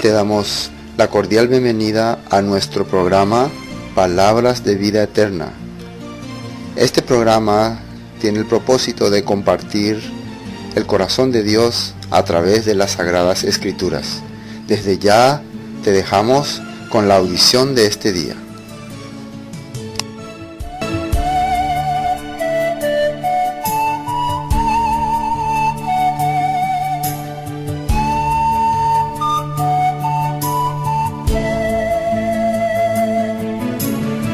te damos la cordial bienvenida a nuestro programa Palabras de Vida Eterna. Este programa tiene el propósito de compartir el corazón de Dios a través de las Sagradas Escrituras. Desde ya te dejamos con la audición de este día.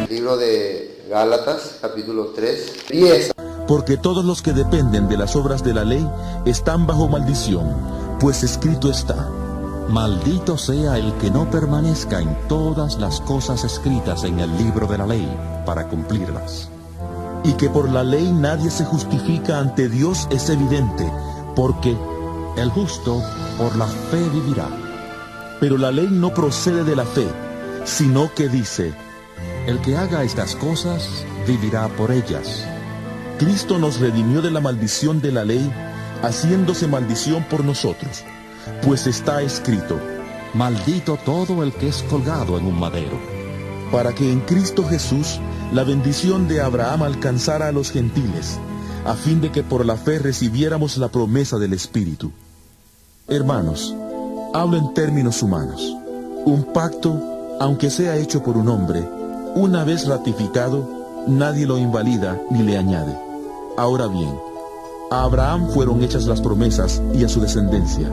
Libro de Gálatas, capítulo 3, 10. Porque todos los que dependen de las obras de la ley están bajo maldición, pues escrito está: maldito sea el que no permanezca en todas las cosas escritas en el libro de la ley, para cumplirlas. Y que por la ley nadie se justifica ante Dios es evidente, porque el justo por la fe vivirá. Pero la ley no procede de la fe, sino que dice: el que haga estas cosas vivirá por ellas. Cristo nos redimió de la maldición de la ley, haciéndose maldición por nosotros, pues está escrito: maldito todo el que es colgado en un madero. Para que en Cristo Jesús la bendición de Abraham alcanzara a los gentiles, a fin de que por la fe recibiéramos la promesa del Espíritu. Hermanos, hablo en términos humanos. Un pacto, aunque sea hecho por un hombre, una vez ratificado, nadie lo invalida ni le añade. Ahora bien, a Abraham fueron hechas las promesas y a su descendencia.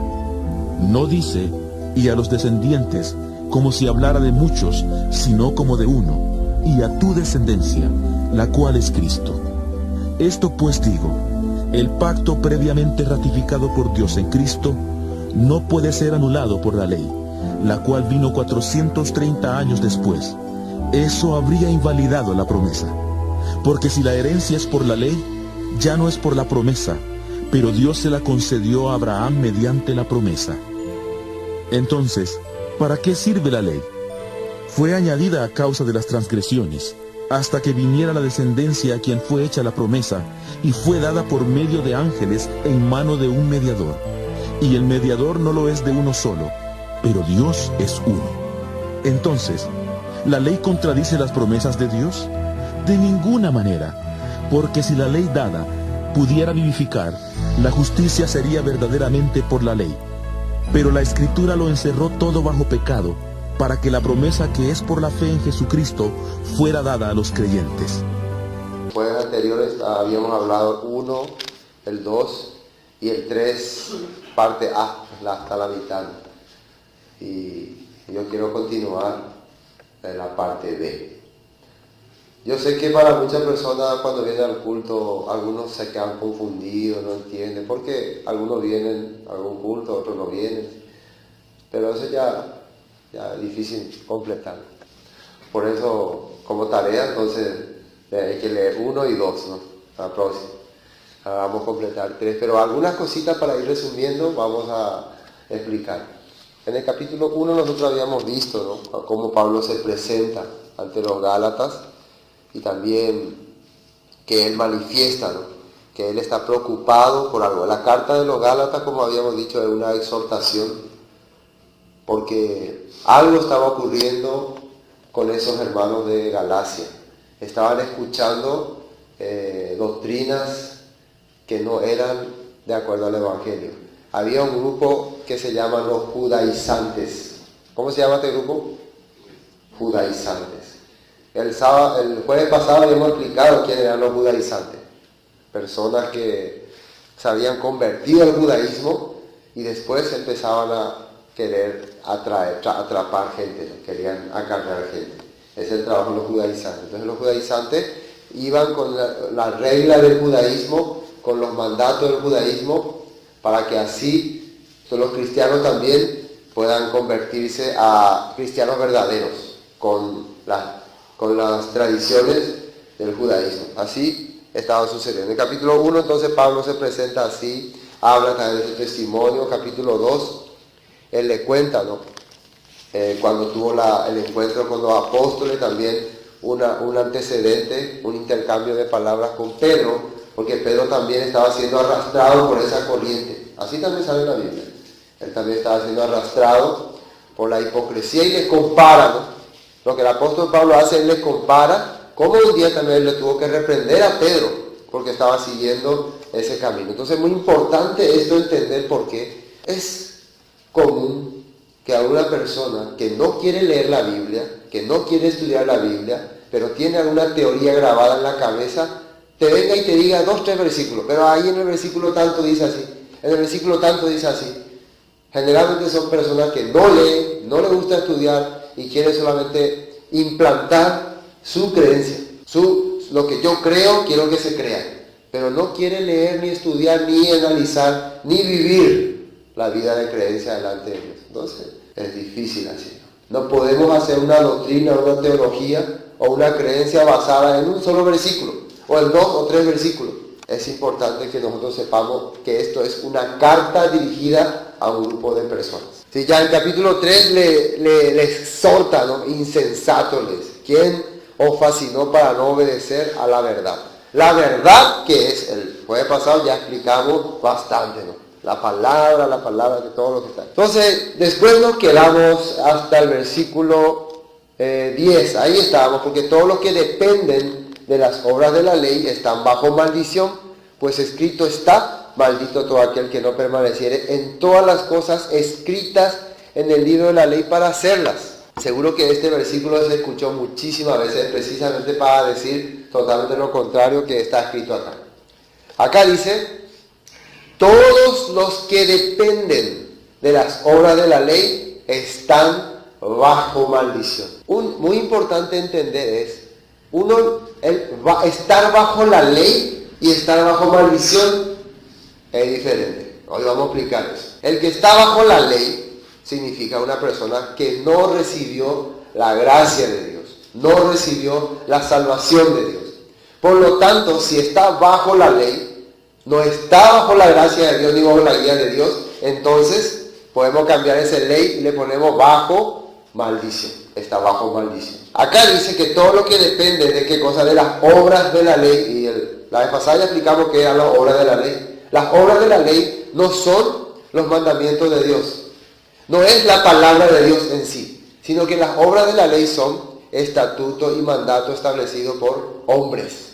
No dice, y a los descendientes, como si hablara de muchos, sino como de uno, y a tu descendencia, la cual es Cristo. Esto pues digo, el pacto previamente ratificado por Dios en Cristo no puede ser anulado por la ley, la cual vino 430 años después. Eso habría invalidado la promesa. Porque si la herencia es por la ley, ya no es por la promesa, pero Dios se la concedió a Abraham mediante la promesa. Entonces, ¿para qué sirve la ley? Fue añadida a causa de las transgresiones, hasta que viniera la descendencia a quien fue hecha la promesa, y fue dada por medio de ángeles en mano de un mediador. Y el mediador no lo es de uno solo, pero Dios es uno. Entonces, ¿la ley contradice las promesas de Dios? De ninguna manera, porque si la ley dada pudiera vivificar, la justicia sería verdaderamente por la ley. Pero la Escritura lo encerró todo bajo pecado, para que la promesa que es por la fe en Jesucristo fuera dada a los creyentes. En los anteriores habíamos hablado 1, el 2 y el 3, parte A, hasta la mitad. Y yo quiero continuar en la parte B. Yo sé que para muchas personas cuando vienen al culto, algunos se quedan confundidos, no entienden, porque algunos vienen a algún culto, otros no vienen, pero eso ya es difícil completar. Por eso, como tarea, entonces hay que leer 1 y 2, ¿no? La próxima. Vamos a completar 3, pero algunas cositas para ir resumiendo vamos a explicar. En el capítulo 1 nosotros habíamos visto, ¿no?, cómo Pablo se presenta ante los Gálatas, y también que él manifiesta, ¿no?, que él está preocupado por algo. La carta de los Gálatas, como habíamos dicho, es una exhortación, porque algo estaba ocurriendo con esos hermanos de Galacia. Estaban escuchando doctrinas que no eran de acuerdo al Evangelio. Había un grupo que se llama los judaizantes. ¿Cómo se llama este grupo? Judaizantes. El jueves pasado habíamos explicado quiénes eran los judaizantes. Personas que se habían convertido al judaísmo y después empezaban a querer atrapar gente, ¿no? Querían acarrear gente. Ese es el trabajo de los judaizantes. Entonces los judaizantes iban con la regla del judaísmo, con los mandatos del judaísmo, para que así los cristianos también puedan convertirse a cristianos verdaderos, con las tradiciones del judaísmo. Así estaba sucediendo. En el capítulo 1 entonces Pablo se presenta así, habla también de su testimonio. Capítulo 2, él le cuenta, ¿no?, cuando tuvo el encuentro con los apóstoles, también un antecedente, un intercambio de palabras con Pedro, porque Pedro también estaba siendo arrastrado por esa corriente. Así también sale en la Biblia. Él también estaba siendo arrastrado por la hipocresía y les compara, ¿no? Lo que el apóstol Pablo hace, él les compara, como un día también él le tuvo que reprender a Pedro, porque estaba siguiendo ese camino. Entonces es muy importante esto entender, porque es común que a una persona que no quiere leer la Biblia, que no quiere estudiar la Biblia, pero tiene alguna teoría grabada en la cabeza, te venga y te diga 2, 3 versículos, pero ahí en el versículo tanto dice así, en el versículo tanto dice así. Generalmente son personas que no leen, no les gusta estudiar y quieren solamente implantar su creencia, lo que yo creo, quiero que se crea, pero no quiere leer, ni estudiar, ni analizar, ni vivir la vida de creencia delante de Dios. Entonces, es difícil así. No podemos hacer una doctrina, una teología o una creencia basada en un solo versículo, o en 2 o 3 versículos. Es importante que nosotros sepamos que esto es una carta dirigida a un grupo de personas. Si ya en capítulo 3 le exhorta, ¿no? Insensatos les, ¿quién os fascinó para no obedecer a la verdad? La verdad que es, el jueves pasado ya explicamos bastante, ¿no? La palabra de todo lo que está. Entonces, después nos quedamos hasta el versículo 10, ahí estábamos, porque todos los que dependen de las obras de la ley están bajo maldición, pues escrito está, maldito todo aquel que no permaneciere en todas las cosas escritas en el libro de la ley para hacerlas. Seguro que este versículo se escuchó muchísimas veces, precisamente para decir totalmente lo contrario que está escrito acá. Acá dice, todos los que dependen de las obras de la ley están bajo maldición. Muy importante entender es, estar bajo la ley y estar bajo maldición es diferente. Hoy vamos a explicar eso. El que está bajo la ley significa una persona que no recibió la gracia de Dios, no recibió la salvación de Dios. Por lo tanto, si está bajo la ley, no está bajo la gracia de Dios ni bajo la guía de Dios, entonces podemos cambiar esa ley y le ponemos bajo maldición. Está bajo maldición. Acá dice que todo lo que depende de qué cosa, de las obras de la ley, y la vez pasada ya explicamos qué eran las obras de la ley. Las obras de la ley no son los mandamientos de Dios, no es la palabra de Dios en sí, sino que las obras de la ley son estatutos y mandatos establecidos por hombres.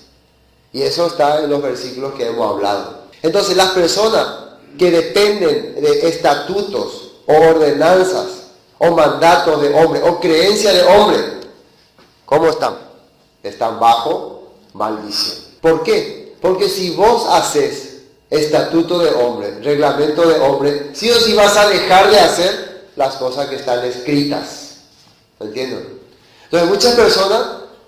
Y eso está en los versículos que hemos hablado. Entonces las personas que dependen de estatutos o ordenanzas o mandatos de hombre o creencia de hombre, ¿cómo están? Están bajo maldición. ¿Por qué? Porque si vos haces estatuto de hombre, reglamento de hombre, sí o sí vas a dejar de hacer las cosas que están escritas. ¿Entienden? Entonces muchas personas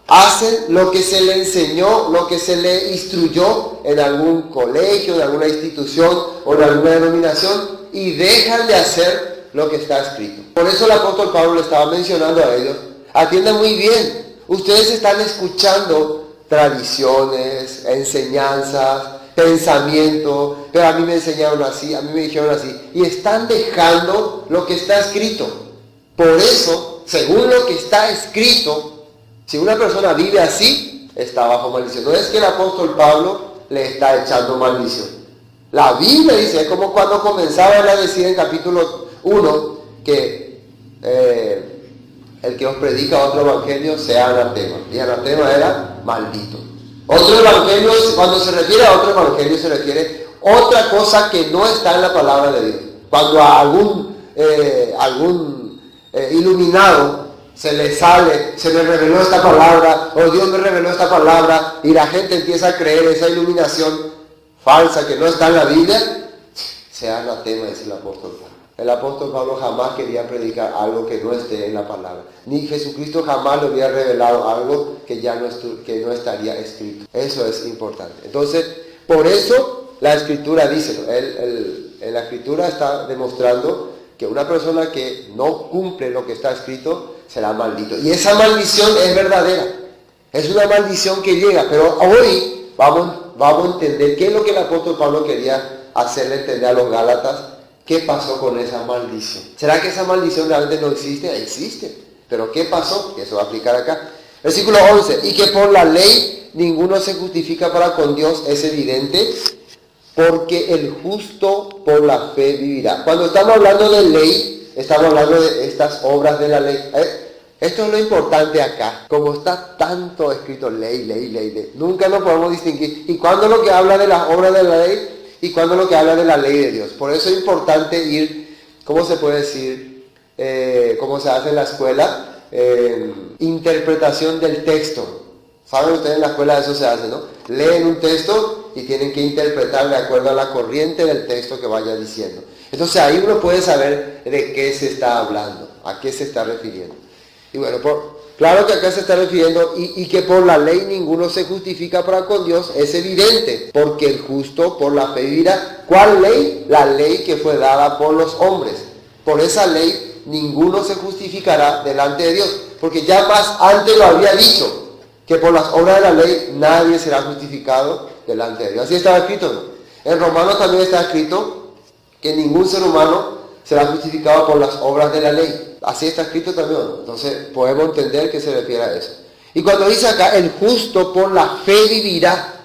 hacen lo que se le enseñó, lo que se le instruyó en algún colegio, en alguna institución o en alguna denominación y dejan de hacer lo que está escrito. Por eso el apóstol Pablo le estaba mencionando a ellos, atiendan muy bien, ustedes están escuchando tradiciones, enseñanzas, pensamiento, pero a mí me enseñaron así, a mí me dijeron así, y están dejando lo que está escrito. Por eso, según lo que está escrito, si una persona vive así, está bajo maldición. No es que el apóstol Pablo le está echando maldición. La Biblia dice, es como cuando comenzaban a decir en capítulo 1, que el que os predica otro evangelio sea anatema. Y anatema era maldito. Otro evangelio, cuando se refiere a otro evangelio, se refiere a otra cosa que no está en la palabra de Dios. Cuando a algún iluminado se le sale, se le reveló esta palabra, o Dios me reveló esta palabra, y la gente empieza a creer esa iluminación falsa que no está en la Biblia, sea anatema, dice el apóstol Pablo. El apóstol Pablo jamás quería predicar algo que no esté en la palabra. Ni Jesucristo jamás le hubiera revelado algo que no estaría escrito. Eso es importante. Entonces, por eso la Escritura dice, en la Escritura está demostrando que una persona que no cumple lo que está escrito será maldito. Y esa maldición es verdadera. Es una maldición que llega. Pero hoy vamos a entender qué es lo que el apóstol Pablo quería hacerle entender a los Gálatas. ¿Qué pasó con esa maldición? ¿Será que esa maldición realmente no existe? Existe. ¿Pero qué pasó? Eso va a aplicar acá. Versículo 11. Y que por la ley ninguno se justifica para con Dios, es evidente, porque el justo por la fe vivirá. Cuando estamos hablando de ley, estamos hablando de estas obras de la ley. Esto es lo importante acá. Como está tanto escrito ley, nunca nos podemos distinguir. ¿Y cuándo es lo que habla de las obras de la ley? ¿Y cuándo es lo que habla de la ley de Dios? Por eso es importante ir, ¿cómo se puede decir? Como se hace en la escuela, interpretación del texto. Saben ustedes, en la escuela eso se hace, ¿no? Leen un texto y tienen que interpretar de acuerdo a la corriente del texto que vaya diciendo. Entonces ahí uno puede saber de qué se está hablando, a qué se está refiriendo. Y bueno, claro que acá se está refiriendo y que por la ley ninguno se justifica para con Dios, es evidente, porque el justo por la fe vivirá. ¿Cuál ley? La ley que fue dada por los hombres. Por esa ley ninguno se justificará delante de Dios, porque ya más antes lo había dicho, que por las obras de la ley nadie será justificado delante de Dios. Así estaba escrito, ¿no? En Romanos también está escrito que ningún ser humano será justificado por las obras de la ley. Así está escrito también, ¿no? Entonces podemos entender que se refiere a eso. Y cuando dice acá, el justo por la fe vivirá,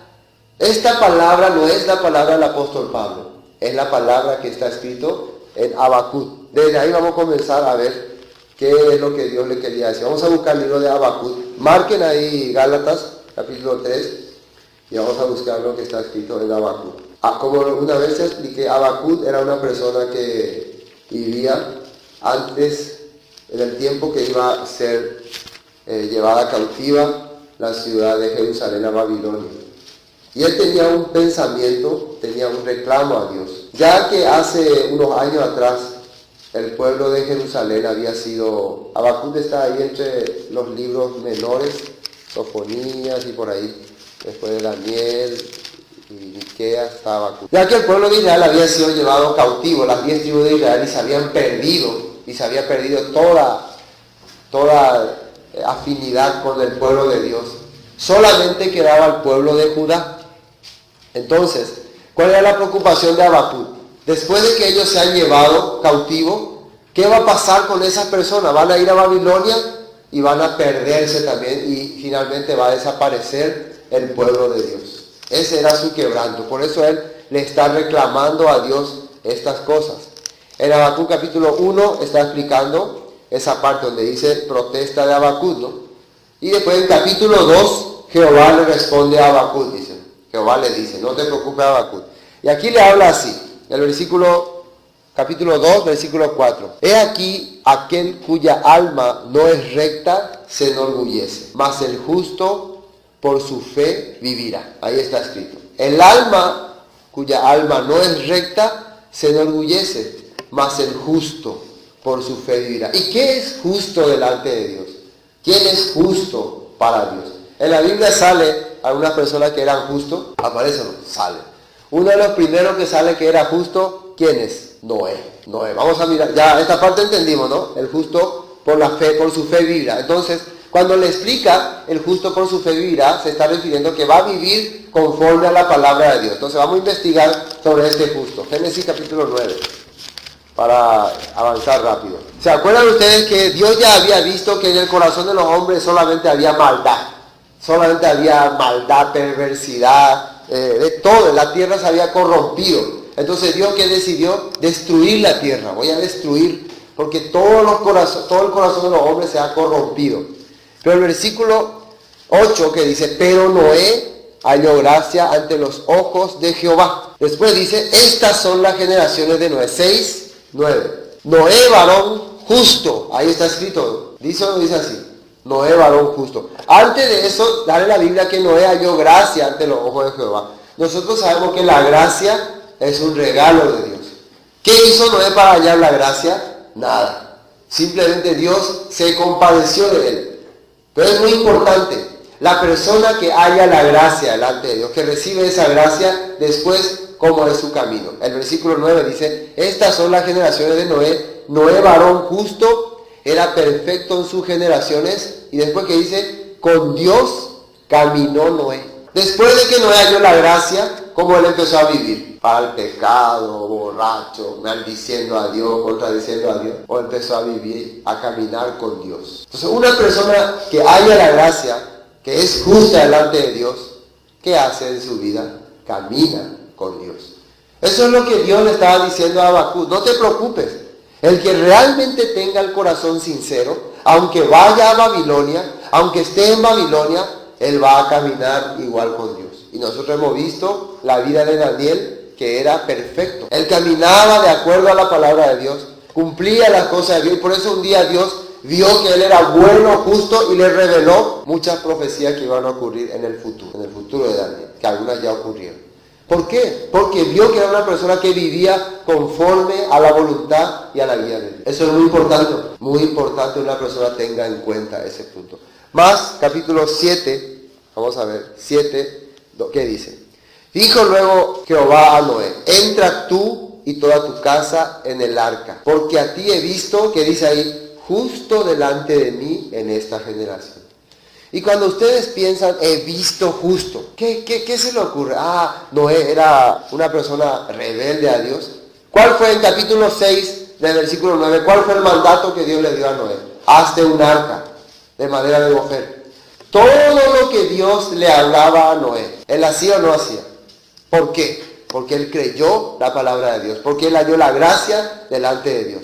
esta palabra no es la palabra del apóstol Pablo, es la palabra que está escrito en Habacuc. Desde ahí vamos a comenzar a ver qué es lo que Dios le quería decir. Vamos a buscar el libro de Habacuc. Marquen ahí Gálatas, capítulo 3, y vamos a buscar lo que está escrito en Habacuc. Como una vez expliqué, Habacuc era una persona que vivía antes, en el tiempo que iba a ser llevada cautiva la ciudad de Jerusalén a Babilonia. Y él tenía un pensamiento, tenía un reclamo a Dios. Ya que hace unos años atrás el pueblo de Jerusalén había sido... Habacuc está ahí entre los libros menores, Sofonías y por ahí, después de Daniel y Miqueas está Habacuc. Ya que el pueblo de Israel había sido llevado cautivo, las 10 tribus de Israel, y se habían perdido, toda afinidad con el pueblo de Dios. Solamente quedaba el pueblo de Judá. Entonces, ¿cuál era la preocupación de Habacuc? Después de que ellos se han llevado cautivo, ¿qué va a pasar con esas personas? Van a ir a Babilonia y van a perderse también y finalmente va a desaparecer el pueblo de Dios. Ese era su quebranto. Por eso él le está reclamando a Dios estas cosas. En Habacuc capítulo 1 está explicando esa parte donde dice protesta de Habacuc, ¿no? Y después en capítulo 2 Jehová le responde a Habacuc, dice. Jehová le dice, no te preocupes Habacuc. Y aquí le habla así. El capítulo 2, versículo 4. He aquí aquel cuya alma no es recta se enorgullece, mas el justo por su fe vivirá. Ahí está escrito. El alma cuya alma no es recta se enorgullece, mas el justo por su fe vivirá. ¿Y qué es justo delante de Dios? ¿Quién es justo para Dios? En la Biblia sale algunas personas que eran justos, aparece, ¿no? Sale. Uno de los primeros que sale que era justo, ¿quién es? Noé. Vamos a mirar, ya esta parte entendimos, ¿no? El justo por la fe, por su fe vivirá. Entonces, cuando le explica el justo por su fe vivirá, se está refiriendo que va a vivir conforme a la palabra de Dios. Entonces vamos a investigar sobre este justo. Génesis capítulo 9, para avanzar rápido. ¿Se acuerdan ustedes que Dios ya había visto que en el corazón de los hombres solamente había maldad? Solamente había maldad, perversidad, de todo, la tierra se había corrompido. Entonces Dios que decidió destruir la tierra, voy a destruir, porque todo el corazón de los hombres se ha corrompido. Pero el versículo 8 que dice, pero Noé halló gracia ante los ojos de Jehová. Después dice, estas son las generaciones de Noé, 6, 9. Noé varón justo, ahí está escrito, dice o no dice así. Noé varón justo. Antes de eso, dale la Biblia que Noé halló gracia ante los ojos de Jehová. Nosotros sabemos que la gracia es un regalo de Dios. ¿Qué hizo Noé para hallar la gracia? Nada. Simplemente Dios se compadeció de él. Pero es muy importante, la persona que halla la gracia delante de Dios, que recibe esa gracia, después, ¿cómo es su camino? El versículo 9 dice, estas son las generaciones de Noé. Noé varón justo, era perfecto en sus generaciones, y después que dice, con Dios caminó Noé. Después de que Noé halló la gracia, ¿cómo él empezó a vivir? Para el pecado, borracho, maldiciendo a Dios, contradiciendo a Dios, o empezó a vivir, a caminar con Dios. Entonces una persona que halla la gracia, que es justa delante de Dios, ¿qué hace en su vida? Camina con Dios. Eso es lo que Dios le estaba diciendo a Habacuc, no te preocupes. El que realmente tenga el corazón sincero, aunque vaya a Babilonia, aunque esté en Babilonia, él va a caminar igual con Dios. Y nosotros hemos visto la vida de Daniel, que era perfecto. Él caminaba de acuerdo a la palabra de Dios, cumplía las cosas de Dios, y por eso un día Dios vio que él era bueno, justo, y le reveló muchas profecías que iban a ocurrir en el futuro de Daniel, que algunas ya ocurrieron. ¿Por qué? Porque vio que era una persona que vivía conforme a la voluntad y a la guía de Dios. Eso es muy importante que una persona tenga en cuenta ese punto. Más, capítulo 7, vamos a ver, 7, ¿qué dice? Dijo luego Jehová a Noé, entra tú y toda tu casa en el arca, porque a ti he visto, que dice ahí, justo delante de mí en esta generación. Y cuando ustedes piensan, he visto justo, ¿qué se le ocurre? Noé era una persona rebelde a Dios. ¿Cuál fue en capítulo 6 del versículo 9? ¿Cuál fue el mandato que Dios le dio a Noé? Hazte un arca de madera de gofer. Todo lo que Dios le hablaba a Noé, ¿él hacía o no hacía? ¿Por qué? Porque él creyó la palabra de Dios, porque él halló la gracia delante de Dios.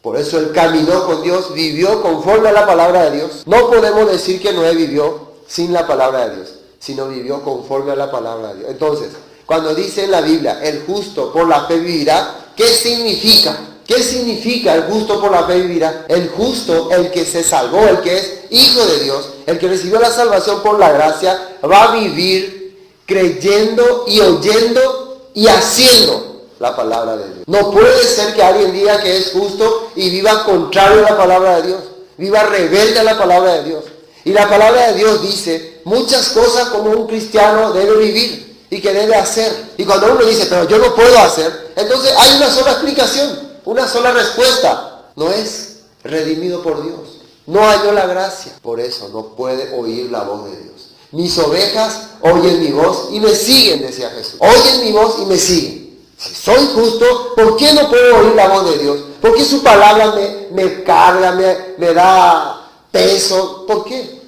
Por eso él caminó con Dios, vivió conforme a la palabra de Dios. No podemos decir que Noé vivió sin la palabra de Dios, sino vivió conforme a la palabra de Dios. Entonces, cuando dice en la Biblia, el justo por la fe vivirá, ¿qué significa? ¿Qué significa el justo por la fe vivirá? El justo, el que se salvó, el que es hijo de Dios, el que recibió la salvación por la gracia, va a vivir creyendo y oyendo y haciendo la palabra de Dios. No puede ser que alguien diga que es justo y viva contrario a la palabra de Dios, viva rebelde a la palabra de Dios. Y la palabra de Dios dice muchas cosas como un cristiano debe vivir y que debe hacer. Y cuando uno dice, pero yo no puedo hacer, entonces hay una sola explicación, una sola respuesta. No es redimido por Dios, no halló la gracia, por eso no puede oír la voz de Dios. Mis ovejas oyen mi voz y me siguen, decía Jesús. Oyen mi voz y me siguen. Si soy justo, ¿por qué no puedo oír la voz de Dios? ¿Por qué su palabra me carga, me da peso? ¿Por qué?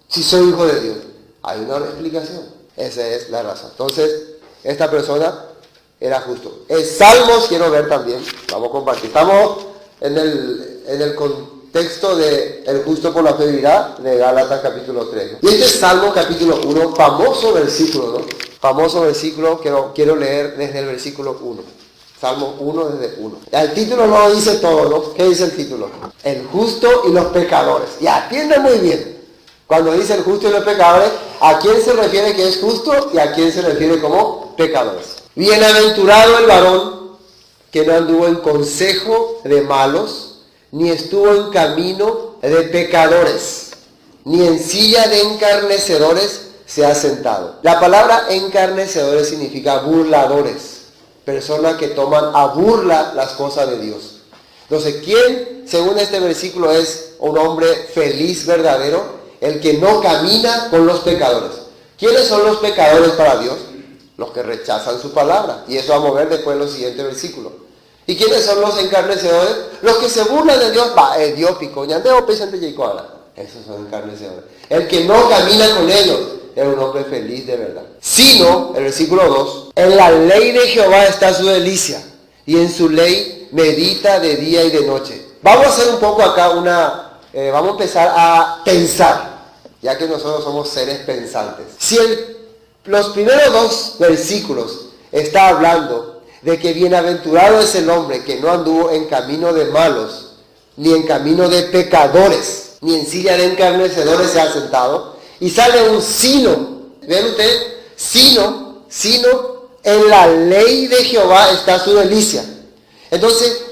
Si soy hijo de Dios. Hay una explicación. Esa es la razón. Entonces, esta persona era justo. En Salmos quiero ver también. Vamos a compartir. Estamos en el contexto de el justo por la fe vivirá, de Gálatas capítulo 3. Y este es Salmo capítulo 1, famoso versículo, ¿no? Famoso versículo que quiero leer desde el versículo 1. Salmo 1 desde 1. El título no lo dice todo, ¿no? ¿Qué dice el título? El justo y los pecadores. Y atiende muy bien. Cuando dice el justo y los pecadores, ¿a quién se refiere que es justo y a quién se refiere como pecadores? Bienaventurado el varón que no anduvo en consejo de malos, ni estuvo en camino de pecadores, ni en silla de encarnecedores se ha sentado. La palabra encarnecedores significa burladores, personas que toman a burla las cosas de Dios. Entonces, ¿quién, según este versículo, es un hombre feliz, verdadero? El que no camina con los pecadores. ¿Quiénes son los pecadores para Dios? Los que rechazan su palabra. Y eso vamos a ver después en los siguientes versículos. ¿Y quiénes son los encarnecedores? Los que se burlan de Dios. Dios picoña, esos son encarnecedores. El que no camina con ellos es un hombre feliz de verdad. Sino, el versículo 2, en la ley de Jehová está su delicia, y en su ley medita de día y de noche. Vamos a hacer un poco acá vamos a empezar a pensar, ya que nosotros somos seres pensantes. Si los primeros dos versículos está hablando de que bienaventurado es el hombre que no anduvo en camino de malos, ni en camino de pecadores, ni en silla de encarnecedores se ha sentado, y sale un sino. ¿Ven ustedes? Sino, en la ley de Jehová está su delicia. Entonces,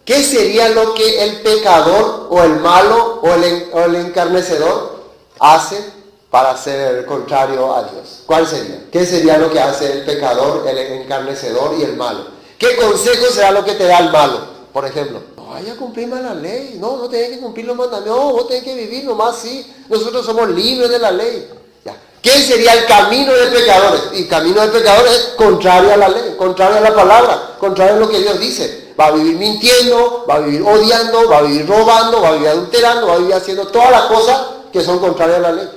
¿qué sería lo que el pecador o el malo o el encarnecedor hace para ser el contrario a Dios? ¿Cuál sería? ¿Qué sería lo que hace el pecador, el encarnecedor y el malo? ¿Qué consejo será lo que te da el malo? Por ejemplo, no vaya a cumplir más la ley, no tenés que cumplir los mandamientos, no, vos tenés que vivir nomás así, nosotros somos libres de la ley. Ya. ¿Qué sería el camino de pecadores? Y el camino de pecadores es contrario a la ley, contrario a la palabra, contrario a lo que Dios dice. Va a vivir mintiendo, va a vivir odiando, va a vivir robando, va a vivir adulterando, va a vivir haciendo todas las cosas que son contrarias a la ley.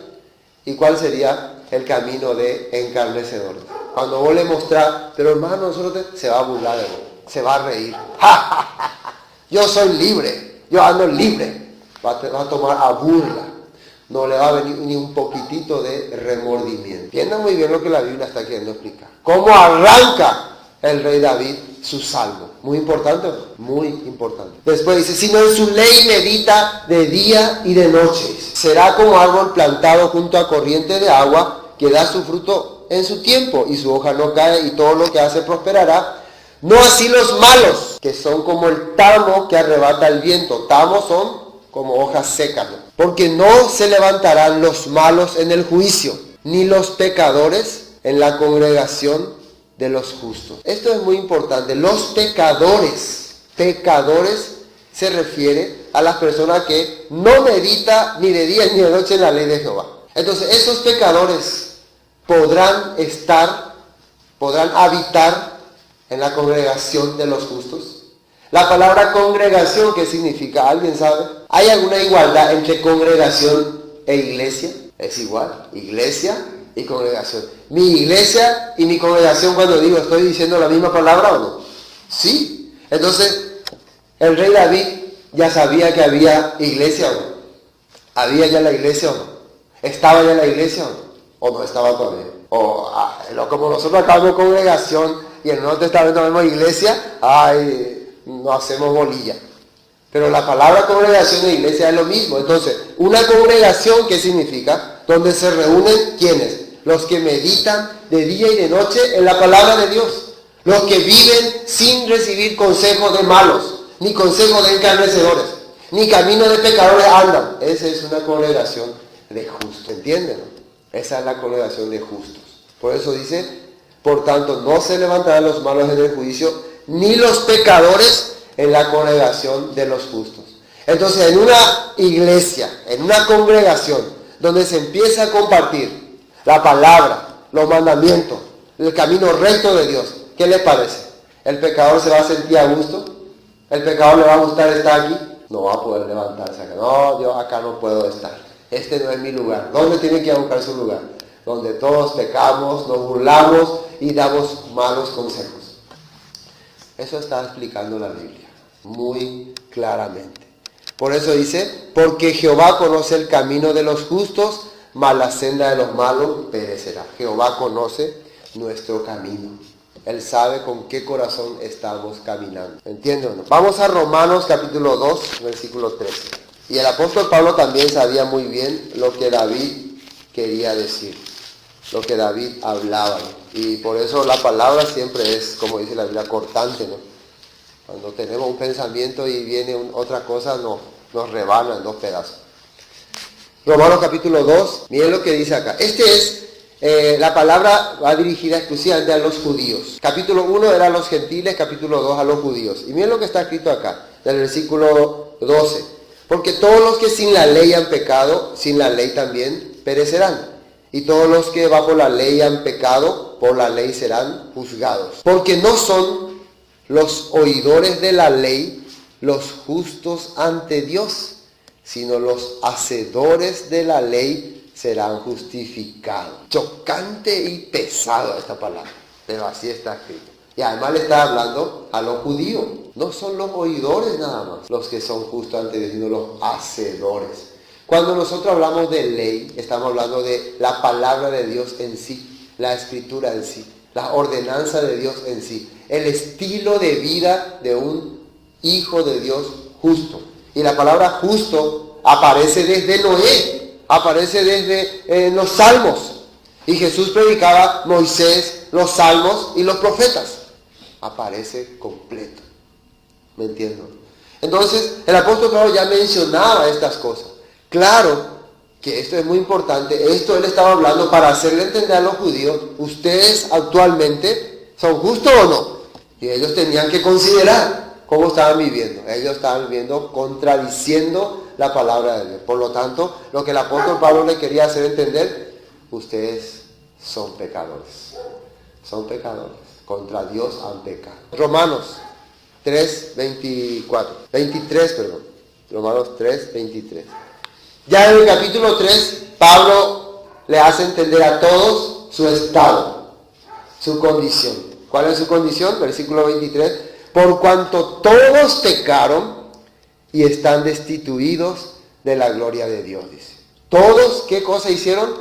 ¿Y cuál sería el camino de encarnecedores? Cuando vos le mostrás, pero hermano, se va a burlar de vos. se va a reír. ¡Ja, ja, ja, ja! Yo soy libre, yo ando libre. Va a tomar a burla. No le va a venir ni un poquitito de remordimiento. Entiendan muy bien lo que la Biblia está queriendo explicar. ¿Cómo arranca el rey David su salmo? Muy importante, muy importante. Después dice, sino en su ley medita de día y de noche. Será como árbol plantado junto a corriente de agua, que da su fruto en su tiempo, y su hoja no cae, y todo lo que hace prosperará. No así los malos, que son como el tamo que arrebata el viento. Tamos son como hojas secas, ¿no? Porque no se levantarán los malos en el juicio, ni los pecadores en la congregación de los justos. Esto es muy importante. Los pecadores se refiere a las personas que no meditan ni de día ni de noche en la ley de Jehová. Entonces, esos pecadores podrán habitar en la congregación de los justos. La palabra congregación, ¿qué significa? ¿Alguien sabe? ¿Hay alguna igualdad entre congregación e iglesia? Es igual, iglesia y congregación. Mi iglesia y mi congregación, cuando digo, ¿estoy diciendo la misma palabra o no? Sí. Entonces, el rey David ya sabía que había iglesia o no. ¿Había ya la iglesia o no? ¿Estaba ya la iglesia o no? ¿O no estaba todavía? Como nosotros acabamos congregación y en el Nuevo Testamento vemos iglesia, no hacemos bolilla. Pero la palabra congregación e iglesia es lo mismo. Entonces, una congregación, ¿qué significa? Donde se reúnen, ¿quiénes? Los que meditan de día y de noche en la palabra de Dios. Los que viven sin recibir consejo de malos, ni consejo de encarnecedores, ni camino de pecadores andan. Esa es una congregación de justos. ¿Entienden? Esa es la congregación de justos. Por eso dice, por tanto, no se levantarán los malos en el juicio, ni los pecadores en la congregación de los justos. Entonces, en una iglesia, en una congregación, donde se empieza a compartir la palabra, los mandamientos, el camino recto de Dios, ¿qué les parece? ¿El pecador se va a sentir a gusto? ¿El pecador le va a gustar estar aquí? No va a poder levantarse acá. No, yo acá no puedo estar. Este no es mi lugar. ¿Dónde tiene que ir a buscar su lugar? Donde todos pecamos, nos burlamos y damos malos consejos. Eso está explicando la Biblia muy claramente. Por eso dice, porque Jehová conoce el camino de los justos, mas la senda de los malos perecerá. Jehová conoce nuestro camino. Él sabe con qué corazón estamos caminando. ¿Entienden o no? Vamos a Romanos capítulo 2, versículo 13. Y el apóstol Pablo también sabía muy bien lo que David quería decir, lo que David hablaba, ¿no? Y por eso la palabra siempre es, como dice la Biblia, cortante, ¿no? Cuando tenemos un pensamiento y viene otra cosa, nos rebana en dos pedazos. Romanos capítulo 2, miren lo que dice acá. La palabra va dirigida exclusivamente a los judíos. Capítulo 1 era a los gentiles, capítulo 2 a los judíos. Y miren lo que está escrito acá, del versículo 12. Porque todos los que sin la ley han pecado, sin la ley también perecerán. Y todos los que bajo la ley han pecado, por la ley serán juzgados. Porque no son los oidores de la ley los justos ante Dios, sino los hacedores de la ley serán justificados. Chocante y pesado esta palabra, pero así está escrito. Y además le está hablando a los judíos. No son los oidores nada más los que son justos ante Dios, sino los hacedores. Cuando nosotros hablamos de ley, estamos hablando de la palabra de Dios en sí, la escritura en sí, la ordenanza de Dios en sí, el estilo de vida de un hijo de Dios justo. Y la palabra justo aparece desde Noé, aparece desde los salmos. Y Jesús predicaba Moisés, los salmos y los profetas. Aparece completo. ¿Me entiendo? Entonces, el apóstol Pablo ya mencionaba estas cosas. Claro que esto es muy importante. Esto él estaba hablando para hacerle entender a los judíos, ustedes actualmente son justos o no. Y ellos tenían que considerar cómo estaban viviendo. Ellos estaban viviendo contradiciendo la palabra de Dios. Por lo tanto, lo que el apóstol Pablo le quería hacer entender, ustedes son pecadores. Son pecadores. Contra Dios han pecado. Romanos 23. Romanos 3, 23. Ya en el capítulo 3, Pablo le hace entender a todos su estado, su condición. ¿Cuál es su condición? Versículo 23. por cuanto todos pecaron y están destituidos de la gloria de Dios, dice. Todos, ¿qué cosa hicieron?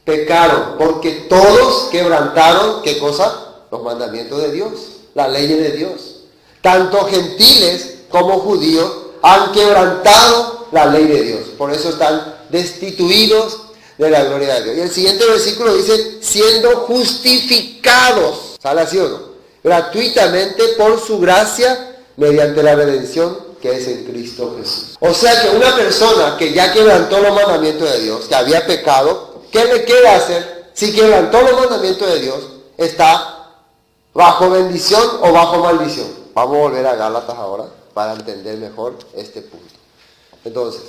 Pecaron, porque todos quebrantaron, ¿qué cosa? Los mandamientos de Dios, las leyes de Dios. Tanto gentiles como judíos han quebrantado la ley de Dios. Por eso están destituidos de la gloria de Dios. Y el siguiente versículo dice, siendo justificados, ¿sale así o no? Gratuitamente por su gracia, mediante la redención que es en Cristo Jesús. O sea que una persona que ya quebrantó los mandamientos de Dios, que había pecado, ¿qué le queda hacer? Si quebrantó los mandamientos de Dios, está bajo bendición o bajo maldición. Vamos a volver a Gálatas ahora para entender mejor este punto. Entonces,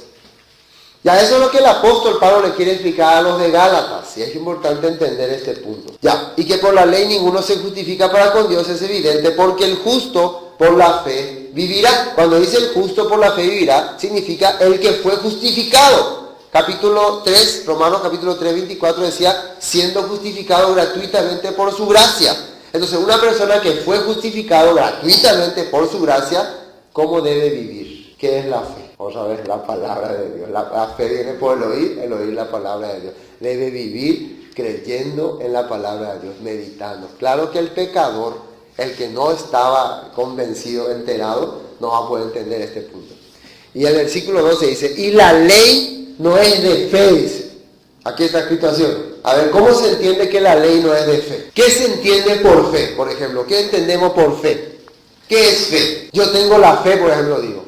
ya eso es lo que el apóstol Pablo le quiere explicar a los de Gálatas, y es importante entender este punto. Ya, y que por la ley ninguno se justifica para con Dios es evidente, porque el justo por la fe vivirá. Cuando dice el justo por la fe vivirá, significa el que fue justificado. Capítulo 3, Romanos capítulo 3, 24 decía, siendo justificado gratuitamente por su gracia. Entonces, una persona que fue justificado gratuitamente por su gracia, ¿cómo debe vivir? ¿Qué es la fe? Vamos a ver la palabra de Dios. La fe viene por el oír la palabra de Dios. Debe vivir creyendo en la palabra de Dios, meditando. Claro que el pecador, el que no estaba convencido, enterado, no va a poder entender este punto. Y el versículo 12 dice, y la ley no es de fe, dice. Aquí está escrito así. A ver, ¿cómo se entiende que la ley no es de fe? ¿Qué se entiende por fe? Por ejemplo, ¿qué entendemos por fe? ¿Qué es fe? Yo tengo la fe, por ejemplo, digo.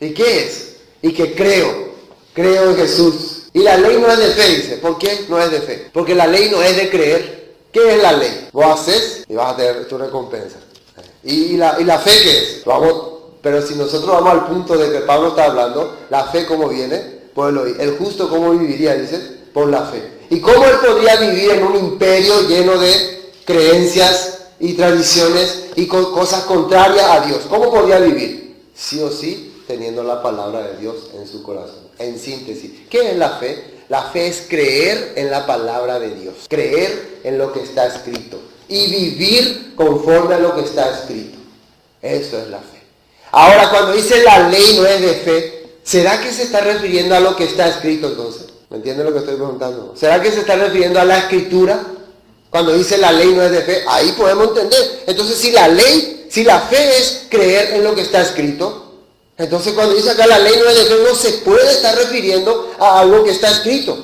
¿Y qué es? Y que creo en Jesús. Y la ley no es de fe, dice. ¿Por qué no es de fe? Porque la ley no es de creer. ¿Qué es la ley? Vos haces y vas a tener tu recompensa. ¿Y la fe qué es? Pero si nosotros vamos al punto de que Pablo está hablando, la fe ¿cómo viene? Por el oír. El justo ¿cómo viviría? Dice, por la fe. ¿Y cómo él podría vivir en un imperio lleno de creencias y tradiciones y cosas contrarias a Dios? ¿Cómo podría vivir? Sí o sí, teniendo la palabra de Dios en su corazón. En síntesis, ¿qué es la fe? La fe es creer en la palabra de Dios, creer en lo que está escrito y vivir conforme a lo que está escrito. Eso es la fe. Ahora, cuando dice la ley no es de fe, ¿será que se está refiriendo a lo que está escrito entonces? ¿Me entienden lo que estoy preguntando? ¿Será que se está refiriendo a la escritura? Cuando dice la ley no es de fe, ahí podemos entender. Entonces, si la fe es creer en lo que está escrito, entonces cuando dice acá la ley no es de fe, no se puede estar refiriendo a algo que está escrito.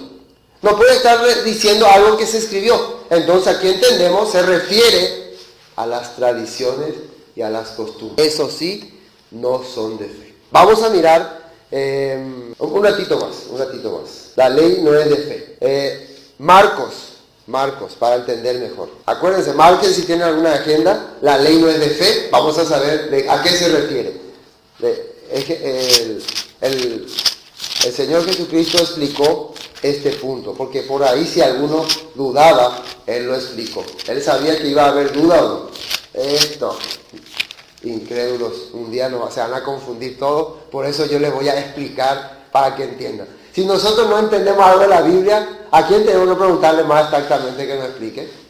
No puede estar diciendo algo que se escribió. Entonces aquí entendemos, se refiere a las tradiciones y a las costumbres. Eso sí, no son de fe. Vamos a mirar un ratito más. La ley no es de fe. Marcos, para entender mejor. Acuérdense, marquen si tienen alguna agenda. La ley no es de fe. Vamos a saber a qué se refiere. El Señor Jesucristo explicó este punto, porque por ahí si alguno dudaba, Él lo explicó. Él sabía que iba a haber duda o no. Esto, incrédulos, un día se van a confundir todo, por eso yo les voy a explicar para que entiendan. Si nosotros no entendemos algo de la Biblia, ¿a quién tenemos que preguntarle más exactamente que nos explique?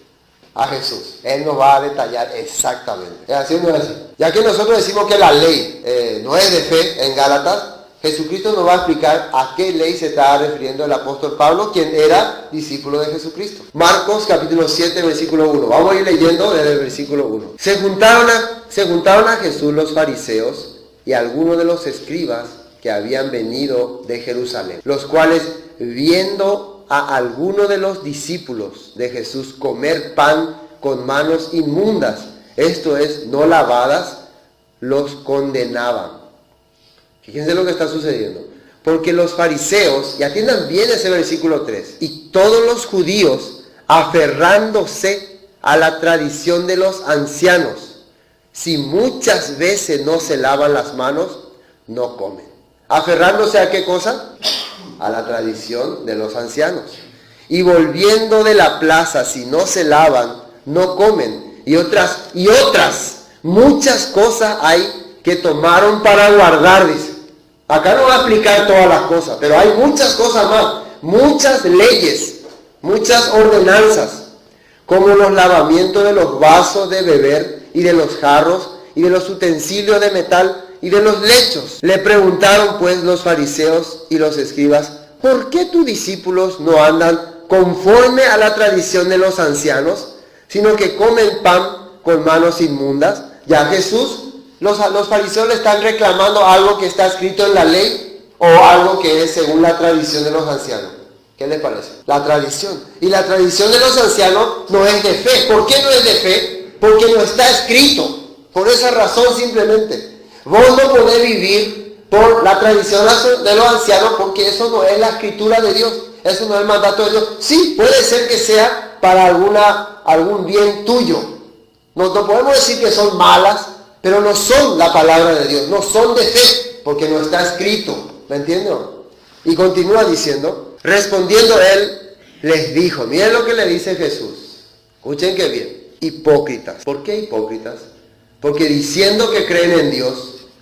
A Jesús. Él nos va a detallar exactamente. ¿Es así o no es así? Ya que nosotros decimos que la ley no es de fe en Gálatas, Jesucristo nos va a explicar a qué ley se estaba refiriendo el apóstol Pablo, quien era discípulo de Jesucristo. Marcos capítulo 7, versículo 1. Vamos a ir leyendo desde el versículo 1. Se juntaron a Jesús los fariseos y algunos de los escribas que habían venido de Jerusalén, los cuales, viendo a alguno de los discípulos de Jesús comer pan con manos inmundas, esto es, no lavadas, los condenaban. Fíjense lo que está sucediendo. Porque los fariseos, y atiendan bien ese versículo 3, y todos los judíos, aferrándose a la tradición de los ancianos, si muchas veces no se lavan las manos, no comen. ¿Aferrándose a qué cosa? A la tradición de los ancianos. Y volviendo de la plaza, si no se lavan, no comen. Y otras, muchas cosas hay que tomaron para guardar, dice. Acá no va a explicar todas las cosas, pero hay muchas cosas más, muchas leyes, muchas ordenanzas, como los lavamientos de los vasos de beber y de los jarros y de los utensilios de metal y de los lechos. Le preguntaron pues los fariseos y los escribas, ¿por qué tus discípulos no andan conforme a la tradición de los ancianos, sino que comen pan con manos inmundas? Ya Jesús, los fariseos le están reclamando algo que está escrito en la ley o algo que es según la tradición de los ancianos. ¿Qué les parece? La tradición. Y la tradición de los ancianos no es de fe. ¿Por qué no es de fe? Porque no está escrito. Por esa razón simplemente. Vos no podés vivir por la tradición de los ancianos porque eso no es la escritura de Dios. Eso no es el mandato de Dios. Sí, puede ser que sea para algún bien tuyo. No podemos decir que son malas, pero no son la palabra de Dios. No son de fe porque no está escrito. ¿Me entienden? Y continúa diciendo, respondiendo él, les dijo, miren lo que le dice Jesús. Escuchen que bien. Hipócritas. ¿Por qué hipócritas? Porque diciendo que creen en Dios,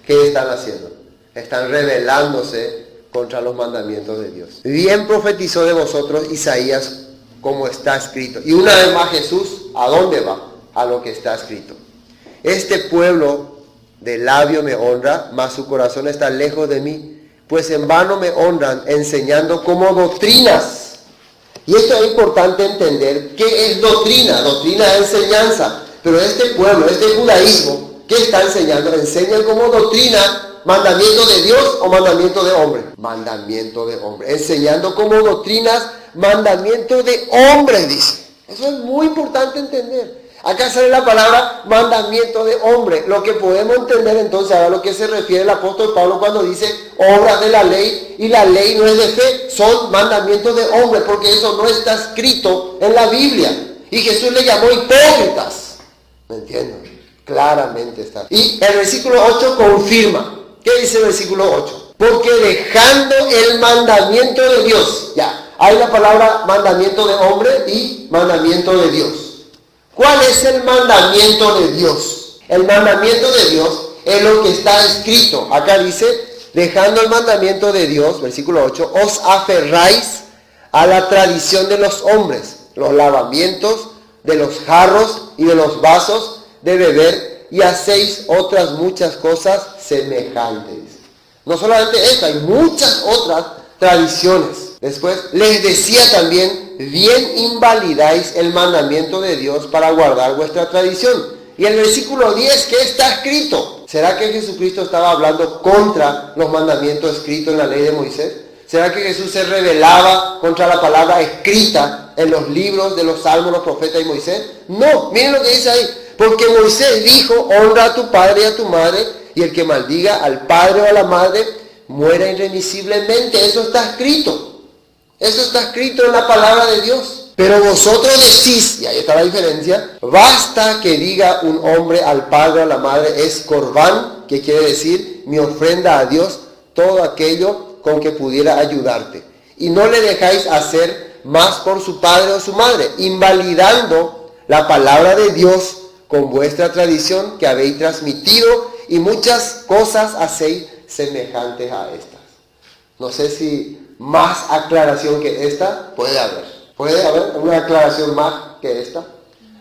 ¿qué están haciendo? Están rebelándose contra los mandamientos de Dios. Bien profetizó de vosotros Isaías como está escrito. Y una vez más Jesús, ¿a dónde va? A lo que está escrito. Este pueblo de labio me honra, mas su corazón está lejos de mí, pues en vano me honran enseñando como doctrinas. Y esto es importante entender. ¿Qué es doctrina? Doctrina es enseñanza. Pero este pueblo, este judaísmo, ¿qué está enseñando? Enseñan como doctrina mandamiento de Dios o mandamiento de hombre. Mandamiento de hombre. Enseñando como doctrinas mandamiento de hombre, dice. Eso es muy importante entender. Acá sale la palabra mandamiento de hombre. Lo que podemos entender entonces a lo que se refiere el apóstol Pablo cuando dice obras de la ley, y la ley no es de fe, son mandamientos de hombre, porque eso no está escrito en la Biblia. Y Jesús le llamó hipócritas. ¿Me entienden? Claramente está. Y el versículo 8 confirma. ¿Qué dice el versículo 8? Porque dejando el mandamiento de Dios. Ya, hay la palabra mandamiento de hombre y mandamiento de Dios. ¿Cuál es el mandamiento de Dios? El mandamiento de Dios es lo que está escrito. Acá dice, dejando el mandamiento de Dios, versículo 8, os aferráis a la tradición de los hombres, los lavamientos de los jarros y de los vasos de beber, y hacéis otras muchas cosas semejantes. No solamente esto, hay muchas otras tradiciones. Después les decía también, bien invalidáis el mandamiento de Dios para guardar vuestra tradición. Y el versículo 10, ¿qué está escrito? ¿Será que Jesucristo estaba hablando contra los mandamientos escritos en la ley de Moisés? ¿Será que Jesús se rebelaba contra la palabra escrita en los libros de los salmos, los profetas y Moisés? No, miren lo que dice ahí. Porque Moisés dijo, honra a tu padre y a tu madre, y el que maldiga al padre o a la madre muera irremisiblemente. Eso está escrito. Eso está escrito en la palabra de Dios. Pero vosotros decís, y ahí está la diferencia, basta que diga un hombre al padre o a la madre, es corbán, que quiere decir mi ofrenda a Dios, todo aquello con que pudiera ayudarte. Y no le dejáis hacer más por su padre o su madre, invalidando la palabra de Dios con vuestra tradición que habéis transmitido, y muchas cosas hacéis semejantes a estas. No sé si más aclaración que esta puede haber. ¿Puede haber una aclaración más que esta?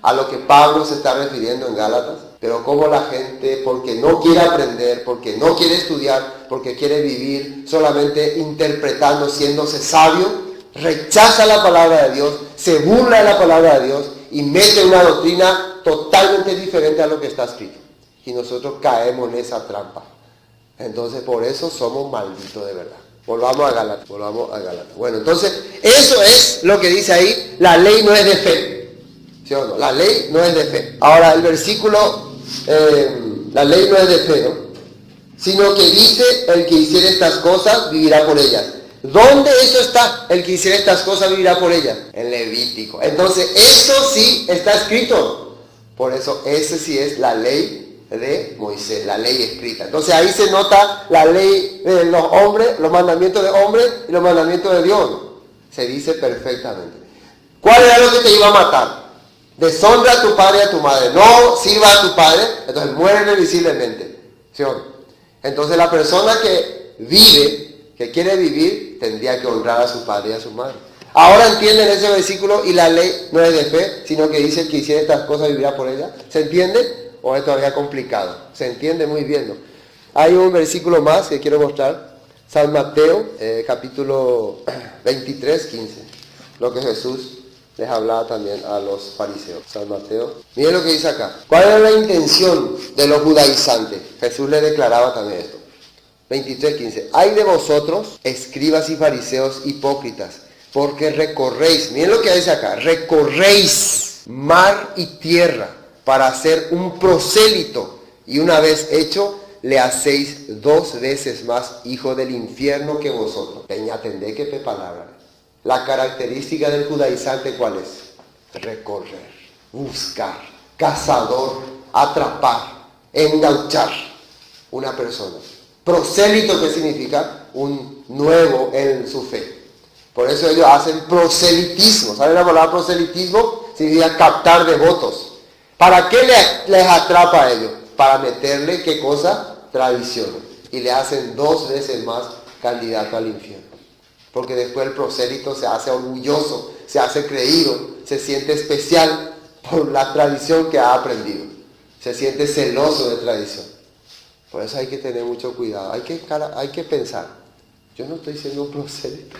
A lo que Pablo se está refiriendo en Gálatas. Pero como la gente, porque no quiere aprender, porque no quiere estudiar, porque quiere vivir solamente interpretando, siéndose sabio, rechaza la palabra de Dios, se burla de la palabra de Dios y mete una doctrina totalmente diferente a lo que está escrito. Y nosotros caemos en esa trampa. Entonces por eso somos malditos de verdad. Volvamos a Gálatas. Bueno, entonces eso es lo que dice ahí, la ley no es de fe. ¿Sí o no? La ley no es de fe. Ahora el versículo, la ley no es de fe, ¿no? Sino que dice, el que hiciera estas cosas vivirá por ellas. ¿Dónde eso está? El que hiciera estas cosas vivirá por ellas. En Levítico. Entonces eso sí está escrito. Por eso ese sí es la ley de Moisés, la ley escrita. Entonces ahí se nota la ley de los hombres, los mandamientos de hombres y los mandamientos de Dios. Se dice perfectamente. ¿Cuál era lo que te iba a matar? Deshonra a tu padre y a tu madre. No sirva a tu padre, entonces muere irremisiblemente. ¿Sí o no? Entonces la persona que vive, que quiere vivir, tendría que honrar a su padre y a su madre. Ahora entienden ese versículo, y la ley no es de fe, sino que dice que hiciera estas cosas vivirá por ella. ¿Se entiende? o es todavía complicado? Se entiende muy bien, ¿no? Hay un versículo más que quiero mostrar. San Mateo, capítulo 23, 15. Lo que Jesús les hablaba también a los fariseos. San Mateo. Miren lo que dice acá. ¿Cuál era la intención de los judaizantes? Jesús les declaraba también esto. 23, 15. Ay de vosotros, escribas y fariseos hipócritas, porque recorréis, miren lo que dice acá, recorréis mar y tierra para hacer un prosélito, y una vez hecho, le hacéis 2 veces más hijo del infierno que vosotros. Atendé que palabra. La característica del judaizante, ¿cuál es? Recorrer, buscar, cazador, atrapar, engauchar una persona. Prosélito, ¿qué significa? Un nuevo en su fe. Por eso ellos hacen proselitismo. ¿Saben la palabra proselitismo? Significa captar devotos. ¿Para qué les atrapa a ellos? Para meterle, ¿qué cosa? Tradiciones. Y le hacen 2 veces más candidato al infierno. Porque después el prosélito se hace orgulloso, se hace creído, se siente especial por la tradición que ha aprendido. Se siente celoso de tradición. Por eso hay que tener mucho cuidado. Hay que pensar. Yo no estoy siendo un prosélito.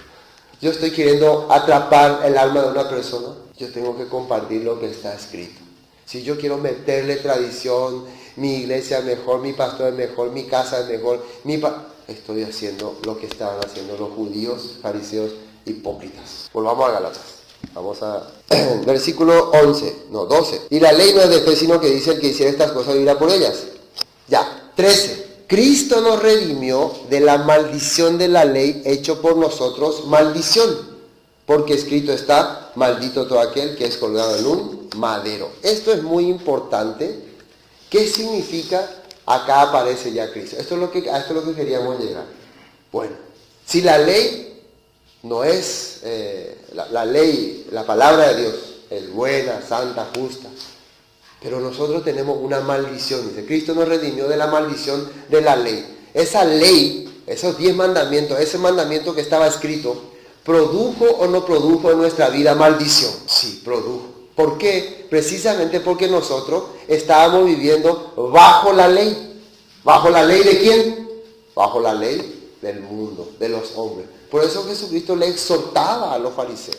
Yo estoy queriendo atrapar el alma de una persona. Yo tengo que compartir lo que está escrito. Si yo quiero meterle tradición, mi iglesia es mejor, mi pastor es mejor, mi casa es mejor, estoy haciendo lo que estaban haciendo los judíos, fariseos, hipócritas. Volvamos a Gálatas. Vamos a versículo 12. Y la ley no es de fe, sino que dice: el que hiciera estas cosas vivirá por ellas. Ya. 13. Cristo nos redimió de la maldición de la ley, hecho por nosotros maldición. Porque escrito está: maldito todo aquel que es colgado en un madero. Esto es muy importante. ¿Qué significa? Acá aparece ya Cristo. Esto es lo que queríamos llegar. Bueno, si la ley no es, la ley, la palabra de Dios, es buena, santa, justa, pero nosotros tenemos una maldición. Dice, Cristo nos redimió de la maldición de la ley. Esa ley, esos 10 mandamientos, ese mandamiento que estaba escrito, ¿produjo o no produjo en nuestra vida maldición? Sí, produjo. ¿Por qué? Precisamente porque nosotros estábamos viviendo bajo la ley. ¿Bajo la ley de quién? Bajo la ley del mundo, de los hombres. Por eso Jesucristo le exhortaba a los fariseos.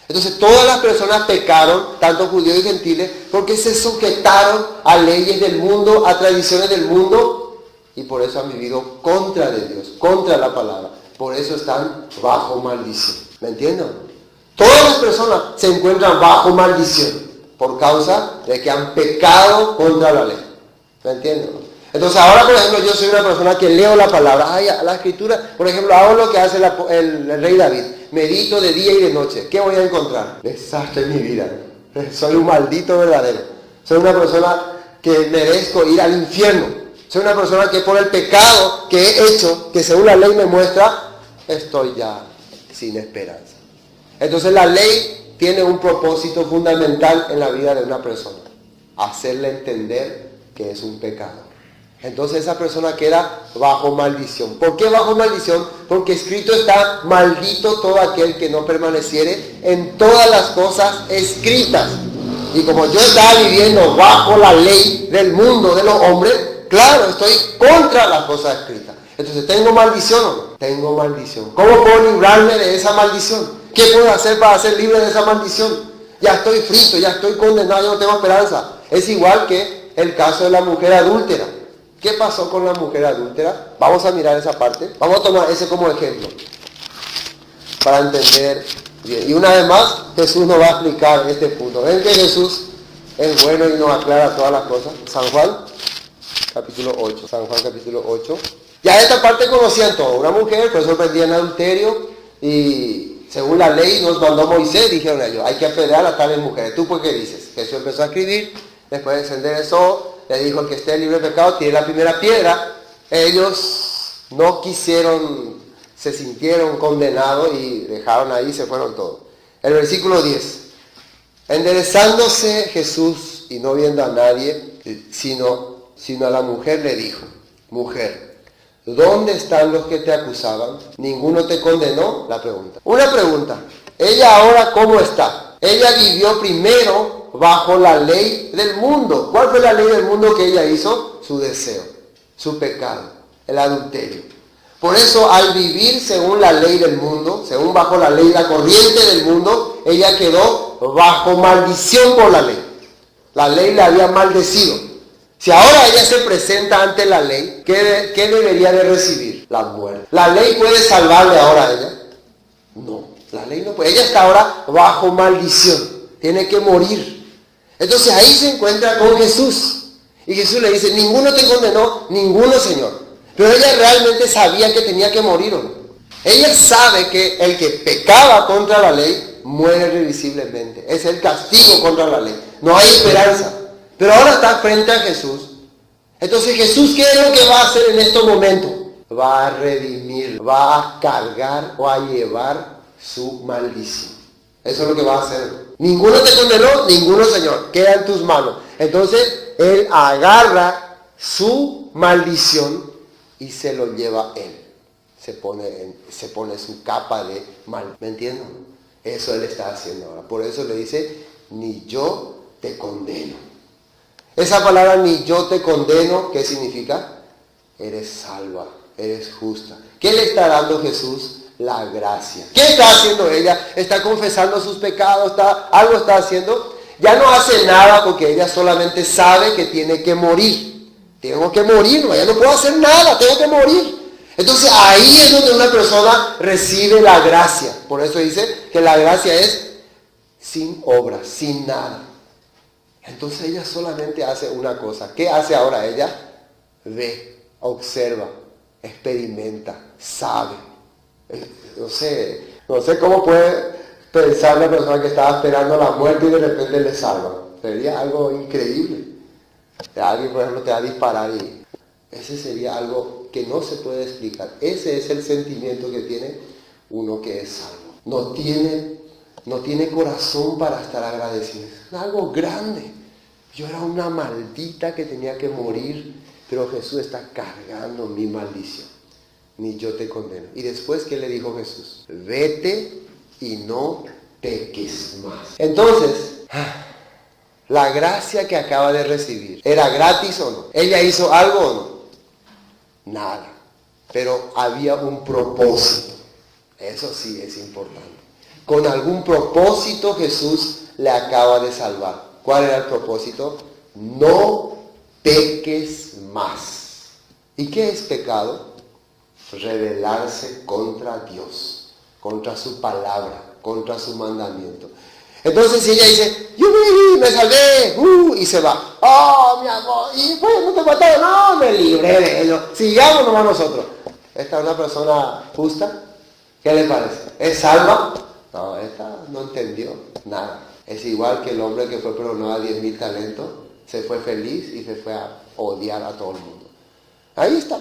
Entonces todas las personas pecaron, tanto judíos y gentiles, porque se sujetaron a leyes del mundo, a tradiciones del mundo, y por eso han vivido contra de Dios, contra la palabra. Por eso están bajo maldición. ¿Me entienden? Todas las personas se encuentran bajo maldición por causa de que han pecado contra la ley. ¿Me entienden? Entonces ahora, por ejemplo, yo soy una persona que leo la palabra, la escritura, por ejemplo, hago lo que hace el rey David, medito de día y de noche. ¿Qué voy a encontrar? Desastre en mi vida. Soy un maldito verdadero. Soy una persona que merezco ir al infierno. Soy una persona que por el pecado que he hecho, que según la ley me muestra, estoy ya sin esperanza. Entonces la ley tiene un propósito fundamental en la vida de una persona: hacerle entender que es un pecador. Entonces esa persona queda bajo maldición. ¿Por qué bajo maldición? Porque escrito está: maldito todo aquel que no permaneciere en todas las cosas escritas. Y como yo estaba viviendo bajo la ley del mundo, de los hombres, claro, estoy contra las cosas escritas. Entonces, ¿tengo maldición o no? Tengo maldición. ¿Cómo puedo librarme de esa maldición? ¿Qué puedo hacer para ser libre de esa maldición? Ya estoy frito, ya estoy condenado, ya no tengo esperanza. Es igual que el caso de la mujer adúltera. ¿Qué pasó con la mujer adúltera? Vamos a mirar esa parte. Vamos a tomar ese como ejemplo para entender bien. Y una vez más, Jesús nos va a explicar este punto. ¿Ven que Jesús es bueno y nos aclara todas las cosas? San Juan, capítulo 8. San Juan, capítulo 8. Ya esta parte conocían todo. Una mujer fue sorprendida en adulterio y según la ley nos mandó Moisés, dijeron ellos, hay que apedrear a tales mujeres. ¿Tú por qué dices? Jesús empezó a escribir, después de encender eso, le dijo: el que esté libre de pecado tiene la primera piedra. Ellos no quisieron, se sintieron condenados y dejaron ahí, se fueron todos. El versículo 10. Enderezándose Jesús y no viendo a nadie, sino a la mujer le dijo: mujer, ¿dónde están los que te acusaban? ¿Ninguno te condenó? La pregunta. Una pregunta. ¿Ella ahora cómo está? Ella vivió primero bajo la ley del mundo. ¿Cuál fue la ley del mundo que ella hizo? Su deseo, su pecado, el adulterio. Por eso al vivir según la ley del mundo, según bajo la ley, la corriente del mundo, ella quedó bajo maldición por la ley. La ley la había maldecido. Si ahora ella se presenta ante la ley, ¿qué debería de recibir? La muerte. ¿La ley puede salvarle ahora a ella? No, la ley no puede. Ella está ahora bajo maldición. Tiene que morir. Entonces ahí se encuentra con Jesús. Y Jesús le dice, ninguno te condenó, ninguno, Señor. Pero ella realmente sabía que tenía que morir, ¿o no? Ella sabe que el que pecaba contra la ley muere irrevisiblemente. Es el castigo contra la ley. No hay esperanza. Pero ahora está frente a Jesús. Entonces Jesús, ¿qué es lo que va a hacer en estos momentos? Va a redimir, va a cargar o a llevar su maldición. Eso es lo que va a hacer. Ninguno te condenó, ninguno, Señor. Queda en tus manos. Entonces Él agarra su maldición y se lo lleva Él. Se pone su capa de mal. ¿Me entienden? Eso Él está haciendo ahora. Por eso le dice, ni yo te condeno. Esa palabra, ni yo te condeno, ¿qué significa? Eres salva, eres justa. ¿Qué le está dando Jesús? La gracia. ¿Qué está haciendo ella? Está confesando sus pecados, algo está haciendo. Ya no hace nada porque ella solamente sabe que tiene que morir. Tengo que morir, ya no puedo hacer nada, tengo que morir. Entonces ahí es donde una persona recibe la gracia. Por eso dice que la gracia es sin obras, sin nada. Entonces ella solamente hace una cosa. ¿Qué hace ahora ella? Ve, observa, experimenta, sabe. No sé cómo puede pensar la persona que estaba esperando la muerte y de repente le salva. Sería algo increíble. Alguien, por ejemplo, te va a disparar y ese sería algo que no se puede explicar. Ese es el sentimiento que tiene uno que es salvo. No tiene corazón para estar agradecido. Es algo grande. Yo era una maldita que tenía que morir, pero Jesús está cargando mi maldición. Ni yo te condeno. Y después, ¿qué le dijo Jesús? Vete y no peques más. Entonces, la gracia que acaba de recibir, ¿era gratis o no? ¿Ella hizo algo o no? Nada. Pero había un propósito. Eso sí es importante. Con algún propósito Jesús le acaba de salvar. ¿Cuál era el propósito? No peques más. ¿Y qué es pecado? Rebelarse contra Dios, contra su palabra, contra su mandamiento. Entonces si ella dice, yo me salvé, y se va. Oh, mi amor, y pues no te mataron, no, me libré de ellos. Sigamos nomás nosotros. ¿Esta es una persona justa? ¿Qué le parece? ¿Es salva? No, esta no entendió nada. Es igual que el hombre que fue perdonado a 10,000 talentos, se fue feliz y se fue a odiar a todo el mundo. Ahí está.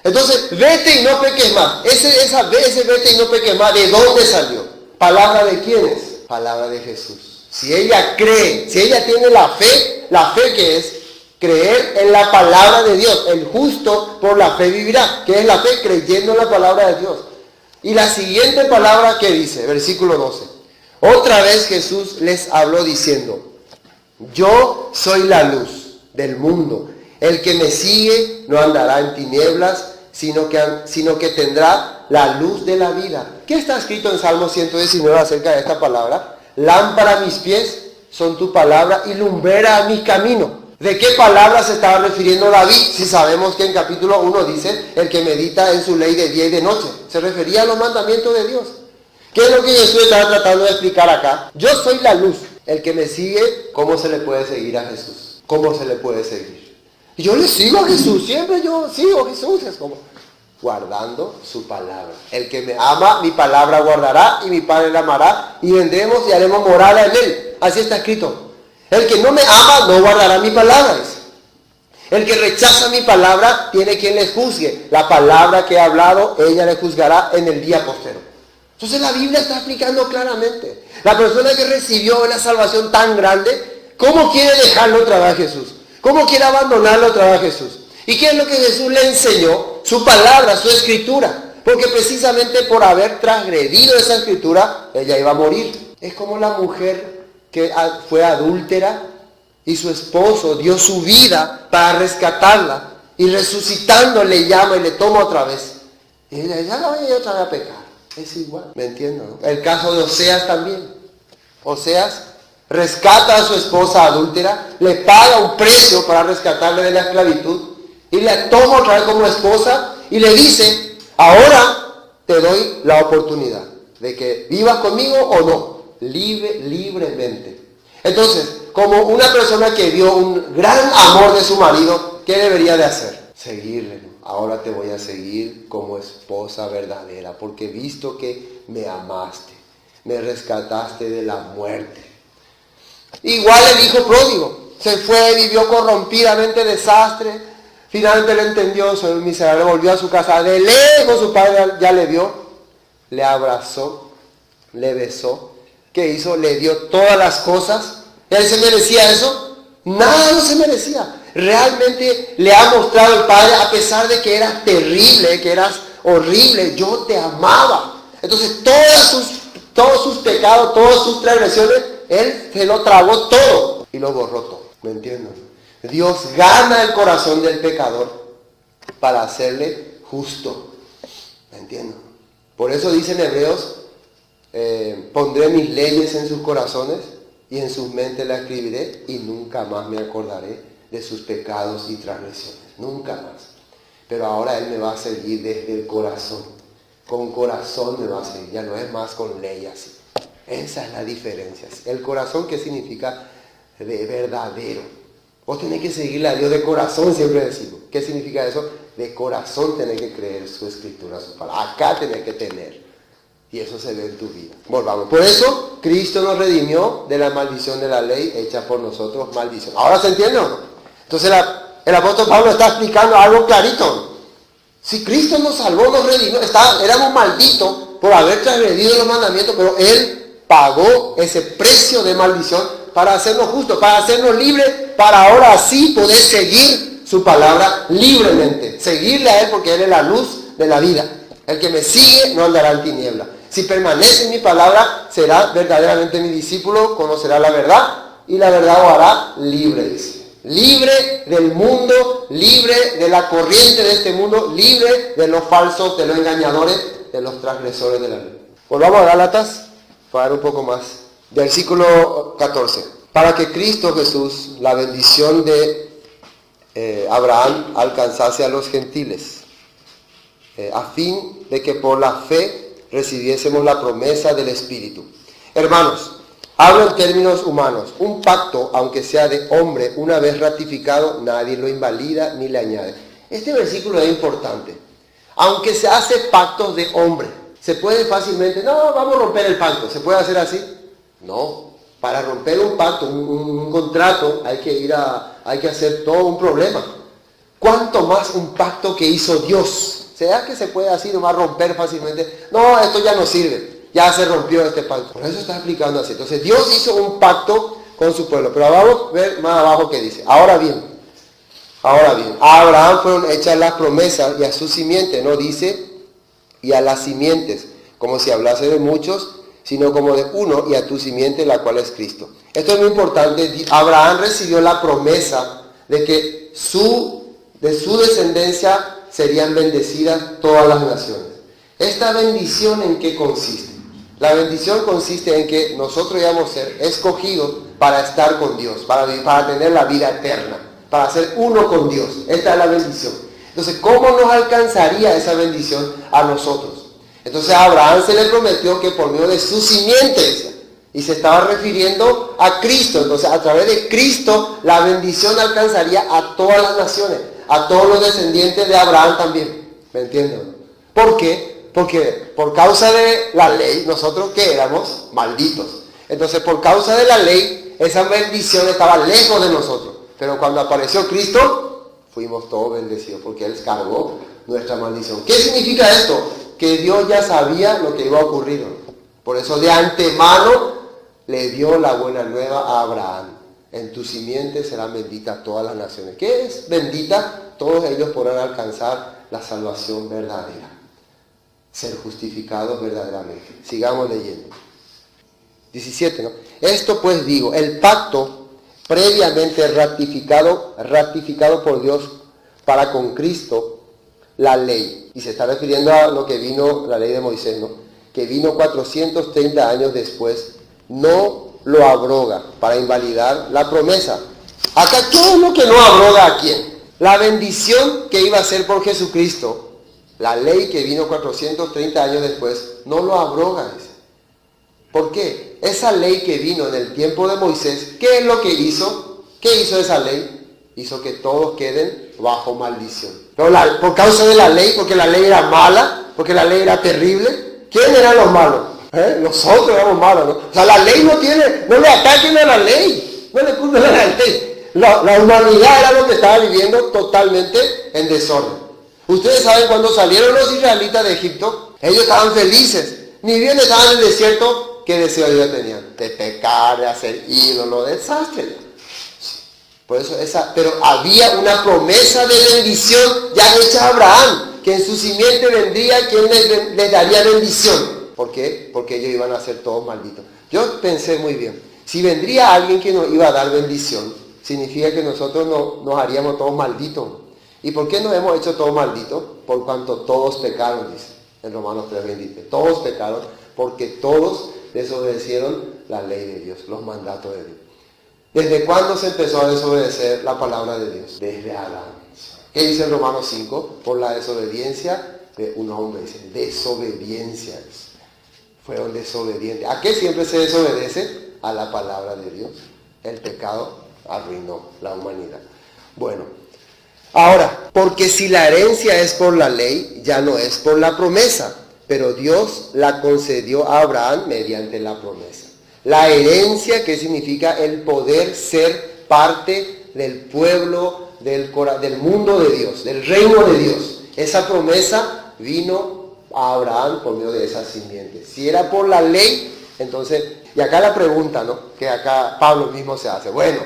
Entonces, vete y no peques más. Ese vete y no peques más, ¿de dónde salió? ¿Palabra de quién es? Palabra de Jesús. Si ella cree, si ella tiene la fe que es creer en la palabra de Dios. El justo por la fe vivirá. ¿Qué es la fe? Creyendo en la palabra de Dios. Y la siguiente palabra que dice, versículo 12. Otra vez Jesús les habló diciendo, yo soy la luz del mundo. El que me sigue no andará en tinieblas, sino que tendrá la luz de la vida. ¿Qué está escrito en Salmo 119 acerca de esta palabra? Lámpara a mis pies son tu palabra y lumbrera a mi camino. ¿De qué palabra se estaba refiriendo David? Si sabemos que en capítulo 1 dice, el que medita en su ley de día y de noche. Se refería a los mandamientos de Dios. ¿Qué es lo que Jesús estaba tratando de explicar acá? Yo soy la luz. El que me sigue, ¿cómo se le puede seguir a Jesús? ¿Cómo se le puede seguir? Y yo le sigo a Jesús. Siempre yo sigo a Jesús. Es como guardando su palabra. El que me ama, mi palabra guardará y mi Padre la amará y vendremos y haremos morada en él. Así está escrito. El que no me ama no guardará mi palabra. El que rechaza mi palabra tiene quien les juzgue. La palabra que he hablado, ella le juzgará en el día postero. Entonces la Biblia está explicando claramente. La persona que recibió una salvación tan grande, ¿cómo quiere dejarlo otra vez a Jesús? ¿Cómo quiere abandonarlo otra vez a Jesús? ¿Y qué es lo que Jesús le enseñó? Su palabra, su escritura. Porque precisamente por haber transgredido esa escritura, ella iba a morir. Es como la mujer que fue adúltera y su esposo dio su vida para rescatarla y resucitando le llama y le toma otra vez. Y ella ya la voy a ir otra vez a pecar. Es igual, ¿me entiendes? ¿No? El caso de Oseas también. Oseas rescata a su esposa adúltera, le paga un precio para rescatarle de la esclavitud y la toma otra vez como esposa y le dice, ahora te doy la oportunidad de que vivas conmigo o no, libremente. Entonces, como una persona que vio un gran amor de su marido, ¿qué debería de hacer? Seguirle. Ahora te voy a seguir como esposa verdadera, porque he visto que me amaste, me rescataste de la muerte. Igual el hijo pródigo, se fue, vivió corrompidamente, desastre, finalmente le entendió, soy miserable, volvió a su casa, de lejos su padre ya le vio, le abrazó, le besó, ¿qué hizo? Le dio todas las cosas. ¿Él se merecía eso? Nada, no se merecía. Realmente le ha mostrado el Padre, a pesar de que eras terrible, que eras horrible, yo te amaba. Entonces todos sus pecados, todas sus transgresiones, Él se lo tragó todo y lo borró todo. ¿Me entiendes? Dios gana el corazón del pecador para hacerle justo. ¿Me entiendes? Por eso dice en Hebreos, pondré mis leyes en sus corazones y en sus mentes las escribiré y nunca más me acordaré de sus pecados y transgresiones. Nunca más. Pero ahora Él me va a seguir desde el corazón. Con corazón me va a seguir. Ya no es más con ley así. Esa es la diferencia. El corazón, ¿qué significa? De verdadero. Vos tenés que seguirle a Dios de corazón, siempre decimos. ¿Qué significa eso? De corazón tenés que creer su escritura, su palabra. Acá tenés que tener. Y eso se ve en tu vida. Volvamos. Por eso, Cristo nos redimió de la maldición de la ley hecha por nosotros maldición. ¿Ahora se entiende o no? Entonces el apóstol Pablo está explicando algo clarito. Si Cristo nos salvó, nos redimió, éramos malditos por haber transgredido los mandamientos, pero Él pagó ese precio de maldición para hacernos justos, para hacernos libres, para ahora sí poder seguir su palabra libremente. Seguirle a Él porque Él es la luz de la vida. El que me sigue no andará en tiniebla. Si permanece en mi palabra, será verdaderamente mi discípulo, conocerá la verdad y la verdad lo hará libre, dice. Libre del mundo, libre de la corriente de este mundo, libre de los falsos, de los engañadores, de los transgresores de la ley. Volvamos a Gálatas, para ver un poco más. Versículo 14. Para que Cristo Jesús, la bendición de Abraham, alcanzase a los gentiles, a fin de que por la fe recibiésemos la promesa del Espíritu. Hermanos, hablo en términos humanos. Un pacto, aunque sea de hombre, una vez ratificado, nadie lo invalida ni le añade. Este versículo es importante. Aunque se hace pactos de hombre, se puede fácilmente, no, vamos a romper el pacto. ¿Se puede hacer así? No. Para romper un pacto, un contrato, hay que hacer todo un problema. ¿Cuánto más un pacto que hizo Dios? ¿Será que se puede así nomás romper fácilmente? No, esto ya no sirve. Ya se rompió este pacto. Por eso está explicando así. Entonces Dios hizo un pacto con su pueblo. Pero vamos a ver más abajo qué dice. Ahora bien, a Abraham fueron hechas las promesas y a su simiente, no dice, y a las simientes, como si hablase de muchos, sino como de uno y a tu simiente, la cual es Cristo. Esto es muy importante. Abraham recibió la promesa de que de su descendencia serían bendecidas todas las naciones. ¿Esta bendición en qué consiste? La bendición consiste en que nosotros íbamos a ser escogidos para estar con Dios, para tener la vida eterna, para ser uno con Dios. Esta es la bendición. Entonces, ¿cómo nos alcanzaría esa bendición a nosotros? Entonces a Abraham se le prometió que por medio de su simiente, y se estaba refiriendo a Cristo. Entonces a través de Cristo la bendición alcanzaría a todas las naciones, a todos los descendientes de Abraham también. ¿Me entienden? ¿Por qué? Porque por causa de la ley, nosotros que éramos malditos. Entonces por causa de la ley, esa bendición estaba lejos de nosotros. Pero cuando apareció Cristo, fuimos todos bendecidos, porque Él cargó nuestra maldición. ¿Qué significa esto? Que Dios ya sabía lo que iba a ocurrir. Por eso de antemano le dio la buena nueva a Abraham. En tu simiente serán benditas todas las naciones. ¿Qué es bendita? Todos ellos podrán alcanzar la salvación verdadera. Ser justificados verdaderamente. Sigamos leyendo. 17, ¿no? Esto pues digo, el pacto previamente ratificado por Dios para con Cristo, la ley. Y se está refiriendo a lo que vino, la ley de Moisés, ¿no? Que vino 430 años después, no lo abroga para invalidar la promesa. Acá, ¿qué es lo que no abroga a quién? La bendición que iba a ser por Jesucristo, la ley que vino 430 años después, no lo abroga. ¿Por qué? Esa ley que vino en el tiempo de Moisés, ¿qué es lo que hizo? ¿Qué hizo esa ley? Hizo que todos queden bajo maldición. Pero por causa de la ley, porque la ley era mala, porque la ley era terrible, ¿quién eran los malos? Nosotros éramos malos, ¿no? O sea, la ley no le ataquen a la ley, no le culpen a la ley. La humanidad era lo que estaba viviendo totalmente en desorden. Ustedes saben cuando salieron los israelitas de Egipto, ellos estaban felices, ni bien estaban en el desierto, ¿qué deseo ellos tenían? De pecar, de hacer ídolos, desastre. Por eso pero había una promesa de bendición ya hecha a Abraham, que en su simiente vendría quien les daría bendición. ¿Por qué? Porque ellos iban a ser todos malditos. Yo pensé muy bien, si vendría alguien que nos iba a dar bendición, significa que nosotros nos haríamos todos malditos. ¿Y por qué nos hemos hecho todos malditos? Por cuanto todos pecaron, dice en Romanos 3:23. Todos pecaron porque todos desobedecieron la ley de Dios, los mandatos de Dios. ¿Desde cuándo se empezó a desobedecer la palabra de Dios? Desde Adán. ¿Qué dice en Romanos 5? Por la desobediencia de un hombre, dice, desobediencia. Fueron desobedientes. ¿A qué siempre se desobedece? A la palabra de Dios. El pecado arruinó la humanidad. Bueno, ahora, porque si la herencia es por la ley, ya no es por la promesa, pero Dios la concedió a Abraham mediante la promesa. La herencia, que significa el poder ser parte del pueblo, del mundo de Dios, del reino de Dios. Esa promesa vino a Abraham por medio de esa simiente. Si era por la ley, entonces, y acá la pregunta, ¿no? Que acá Pablo mismo se hace. Bueno,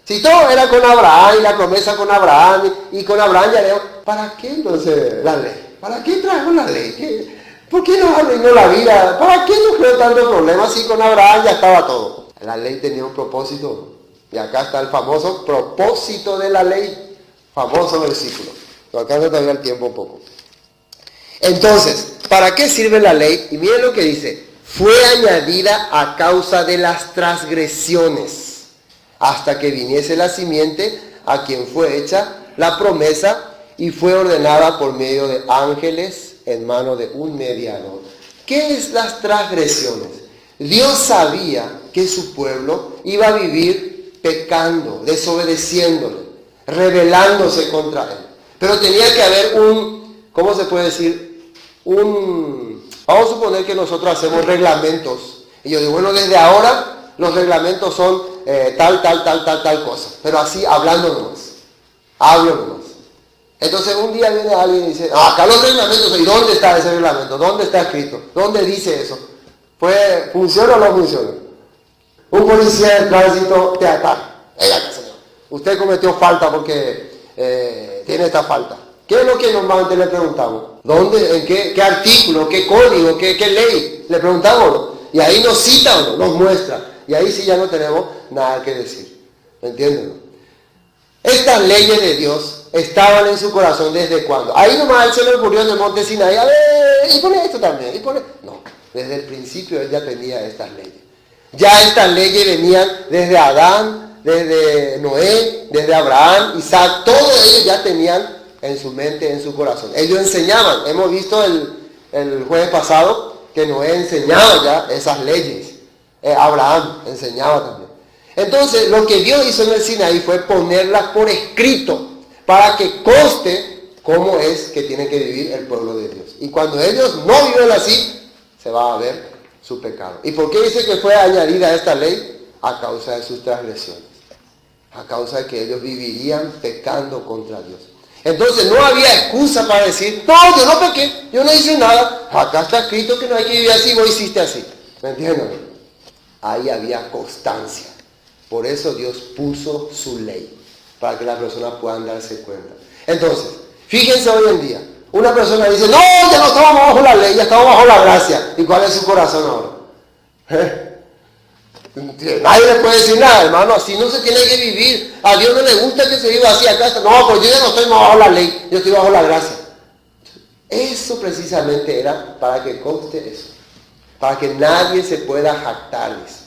si todo era con Abraham y la promesa con Abraham y con Abraham ya leo, ¿para qué entonces la ley? ¿Para qué trajo la ley? ¿Por qué nos arruinó la vida? ¿Para qué nos creó tantos problemas si con Abraham ya estaba todo? La ley tenía un propósito. Y acá está el famoso propósito de la ley. Famoso versículo. Lo alcanzo todavía el tiempo un poco. Entonces, ¿para qué sirve la ley? Y miren lo que dice. Fue añadida a causa de las transgresiones, hasta que viniese la simiente a quien fue hecha la promesa y fue ordenada por medio de ángeles en mano de un mediador. ¿Qué es las transgresiones? Dios sabía que su pueblo iba a vivir pecando, desobedeciéndole, rebelándose contra él. Pero tenía que haber ¿cómo se puede decir? Vamos a suponer que nosotros hacemos reglamentos. Y yo digo, bueno, desde ahora los reglamentos son tal cosa. Pero así, hablando nomás. Hablo nomás. Entonces un día viene alguien y dice, acá los reglamentos, ¿y dónde está ese reglamento? ¿Dónde está escrito? ¿Dónde dice eso? Pues, ¿funciona o no funciona? Un policía de tránsito te ataca. Acá, señor. Usted cometió falta porque tiene esta falta. ¿Qué es lo que normalmente le preguntamos? ¿Dónde? ¿En qué artículo? ¿Qué código? ¿Qué ley? Le preguntamos, ¿no? Y ahí nos cita o no, nos muestra. Y ahí sí ya no tenemos nada que decir. ¿Me entienden? Estas leyes de Dios estaban en su corazón desde cuándo. Ahí nomás él se le ocurrió en el monte Sinaí, a ver, y pone esto también, No, desde el principio él ya tenía estas leyes. Ya estas leyes venían desde Adán, desde Noé, desde Abraham, Isaac, todos ellos ya tenían en su mente, en su corazón. Ellos enseñaban, hemos visto el jueves pasado que Noé enseñaba ya esas leyes. Abraham enseñaba también. Entonces, lo que Dios hizo en el Sinaí fue ponerlas por escrito, para que conste cómo es que tiene que vivir el pueblo de Dios. Y cuando ellos no viven así, se va a ver su pecado. ¿Y por qué dice que fue añadida esta ley? A causa de sus transgresiones. A causa de que ellos vivirían pecando contra Dios. Entonces no había excusa para decir, no, yo no pequé, yo no hice nada. Acá está escrito que no hay que vivir así, vos hiciste así. ¿Me entienden? Ahí había constancia. Por eso Dios puso su ley, para que las personas puedan darse cuenta. Entonces, fíjense hoy en día, una persona dice, no, ya no estamos bajo la ley, ya estamos bajo la gracia. ¿Y cuál es su corazón ahora? Nadie le puede decir nada, hermano, así no se tiene que vivir. A Dios no le gusta que se viva así acá. No, pues yo ya no estoy bajo la ley, yo estoy bajo la gracia. Eso precisamente era para que conste eso, para que nadie se pueda jactar de eso.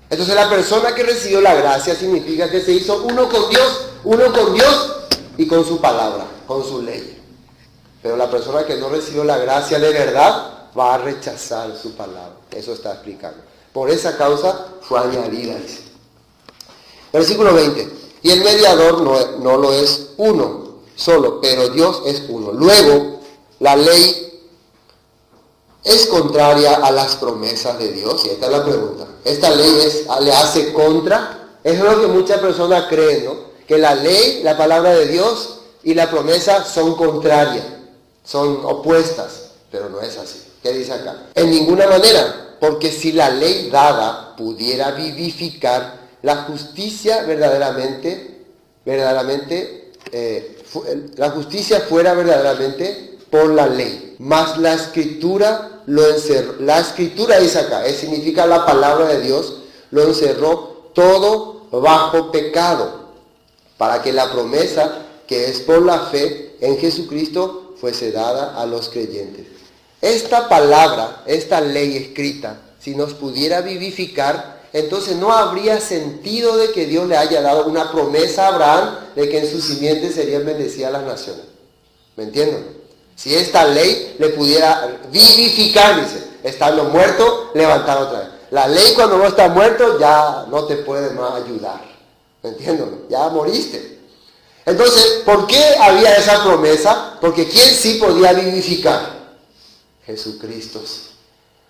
Entonces la persona que recibió la gracia significa que se hizo uno con Dios y con su palabra, con su ley. Pero la persona que no recibió la gracia de verdad va a rechazar su palabra. Eso está explicando. Por esa causa fue añadida, dice. Versículo 20. Y el mediador no lo es uno solo, pero Dios es uno. Luego, la ley es contraria a las promesas de Dios. Y esta es la pregunta. ¿Esta ley le hace contra? Eso es lo que muchas personas creen, ¿no? Que la ley, la palabra de Dios y la promesa son contrarias, son opuestas. Pero no es así. ¿Qué dice acá? En ninguna manera. Porque si la ley dada pudiera vivificar, la justicia la justicia fuera verdaderamente por la ley. Mas la escritura lo encerró. La escritura dice acá, significa la palabra de Dios, lo encerró todo bajo pecado, para que la promesa que es por la fe en Jesucristo fuese dada a los creyentes. Esta palabra, esta ley escrita, si nos pudiera vivificar, entonces no habría sentido de que Dios le haya dado una promesa a Abraham de que en su simiente serían bendecidas las naciones. ¿Me entienden? Si esta ley le pudiera vivificar, dice, estando muerto, levantar otra vez. La ley cuando no está muerto ya no te puede más ayudar. ¿Me entienden? Ya moriste. Entonces, ¿por qué había esa promesa? Porque ¿quién sí podía vivificar? Jesucristo.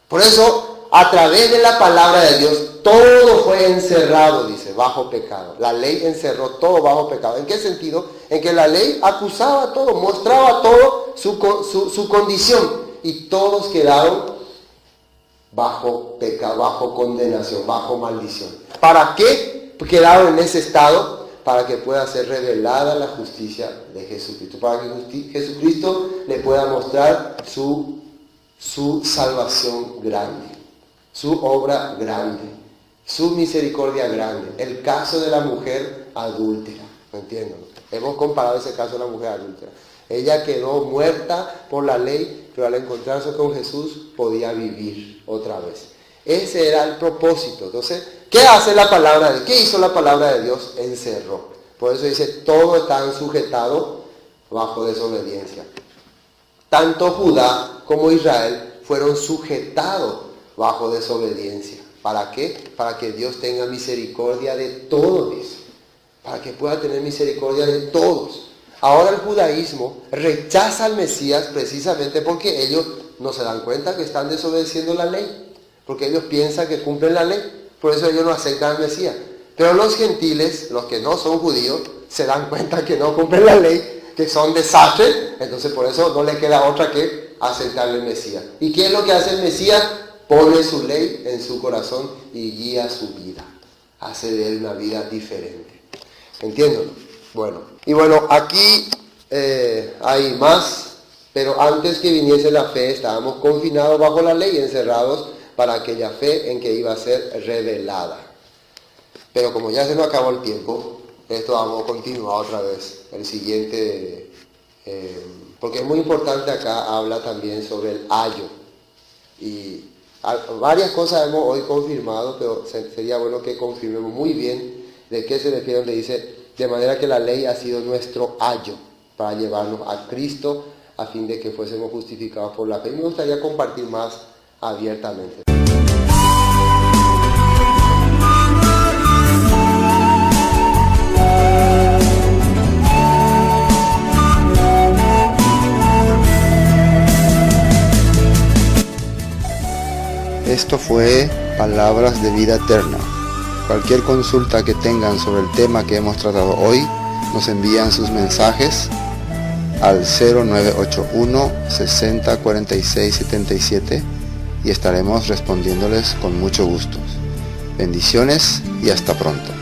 Por eso, a través de la palabra de Dios, todo fue encerrado, dice, bajo pecado. La ley encerró todo bajo pecado. ¿En qué sentido? En que la ley acusaba todo, mostraba todo su condición. Y todos quedaron bajo pecado, bajo condenación, bajo maldición. ¿Para qué quedaron en ese estado? Para que pueda ser revelada la justicia de Jesucristo. Para que Jesucristo le pueda mostrar su salvación grande, su obra grande, su misericordia grande. El caso de la mujer adúltera, ¿me entienden? Hemos comparado ese caso de la mujer adúltera. Ella quedó muerta por la ley, pero al encontrarse con Jesús podía vivir otra vez. Ese era el propósito. Entonces, ¿qué hace la palabra de Dios? ¿Qué hizo la palabra de Dios? Encerró. Por eso dice, todo está sujetado bajo desobediencia. Tanto Judá como Israel fueron sujetados bajo desobediencia. ¿Para qué? Para que Dios tenga misericordia de todos. Para que pueda tener misericordia de todos. Ahora el judaísmo rechaza al Mesías precisamente porque ellos no se dan cuenta que están desobedeciendo la ley. Porque ellos piensan que cumplen la ley. Por eso ellos no aceptan al Mesías. Pero los gentiles, los que no son judíos, se dan cuenta que no cumplen la ley, que son desastres. Entonces por eso no les queda otra que aceptarle el Mesías. ¿Y qué es lo que hace el Mesías? Pone su ley en su corazón y guía su vida. Hace de él una vida diferente. ¿Entienden? Bueno. Y bueno, aquí hay más. Pero antes que viniese la fe, estábamos confinados bajo la ley, encerrados para aquella fe en que iba a ser revelada. Pero como ya se nos acabó el tiempo, esto vamos a continuar otra vez. El siguiente, porque es muy importante acá, habla también sobre el ayo. Y varias cosas hemos hoy confirmado, pero sería bueno que confirmemos muy bien de qué se refiere donde dice, de manera que la ley ha sido nuestro ayo para llevarnos a Cristo a fin de que fuésemos justificados por la fe. Y me gustaría compartir más abiertamente. Esto fue Palabras de Vida Eterna. Cualquier consulta que tengan sobre el tema que hemos tratado hoy, nos envían sus mensajes al 0981 60 46 77 y estaremos respondiéndoles con mucho gusto. Bendiciones y hasta pronto.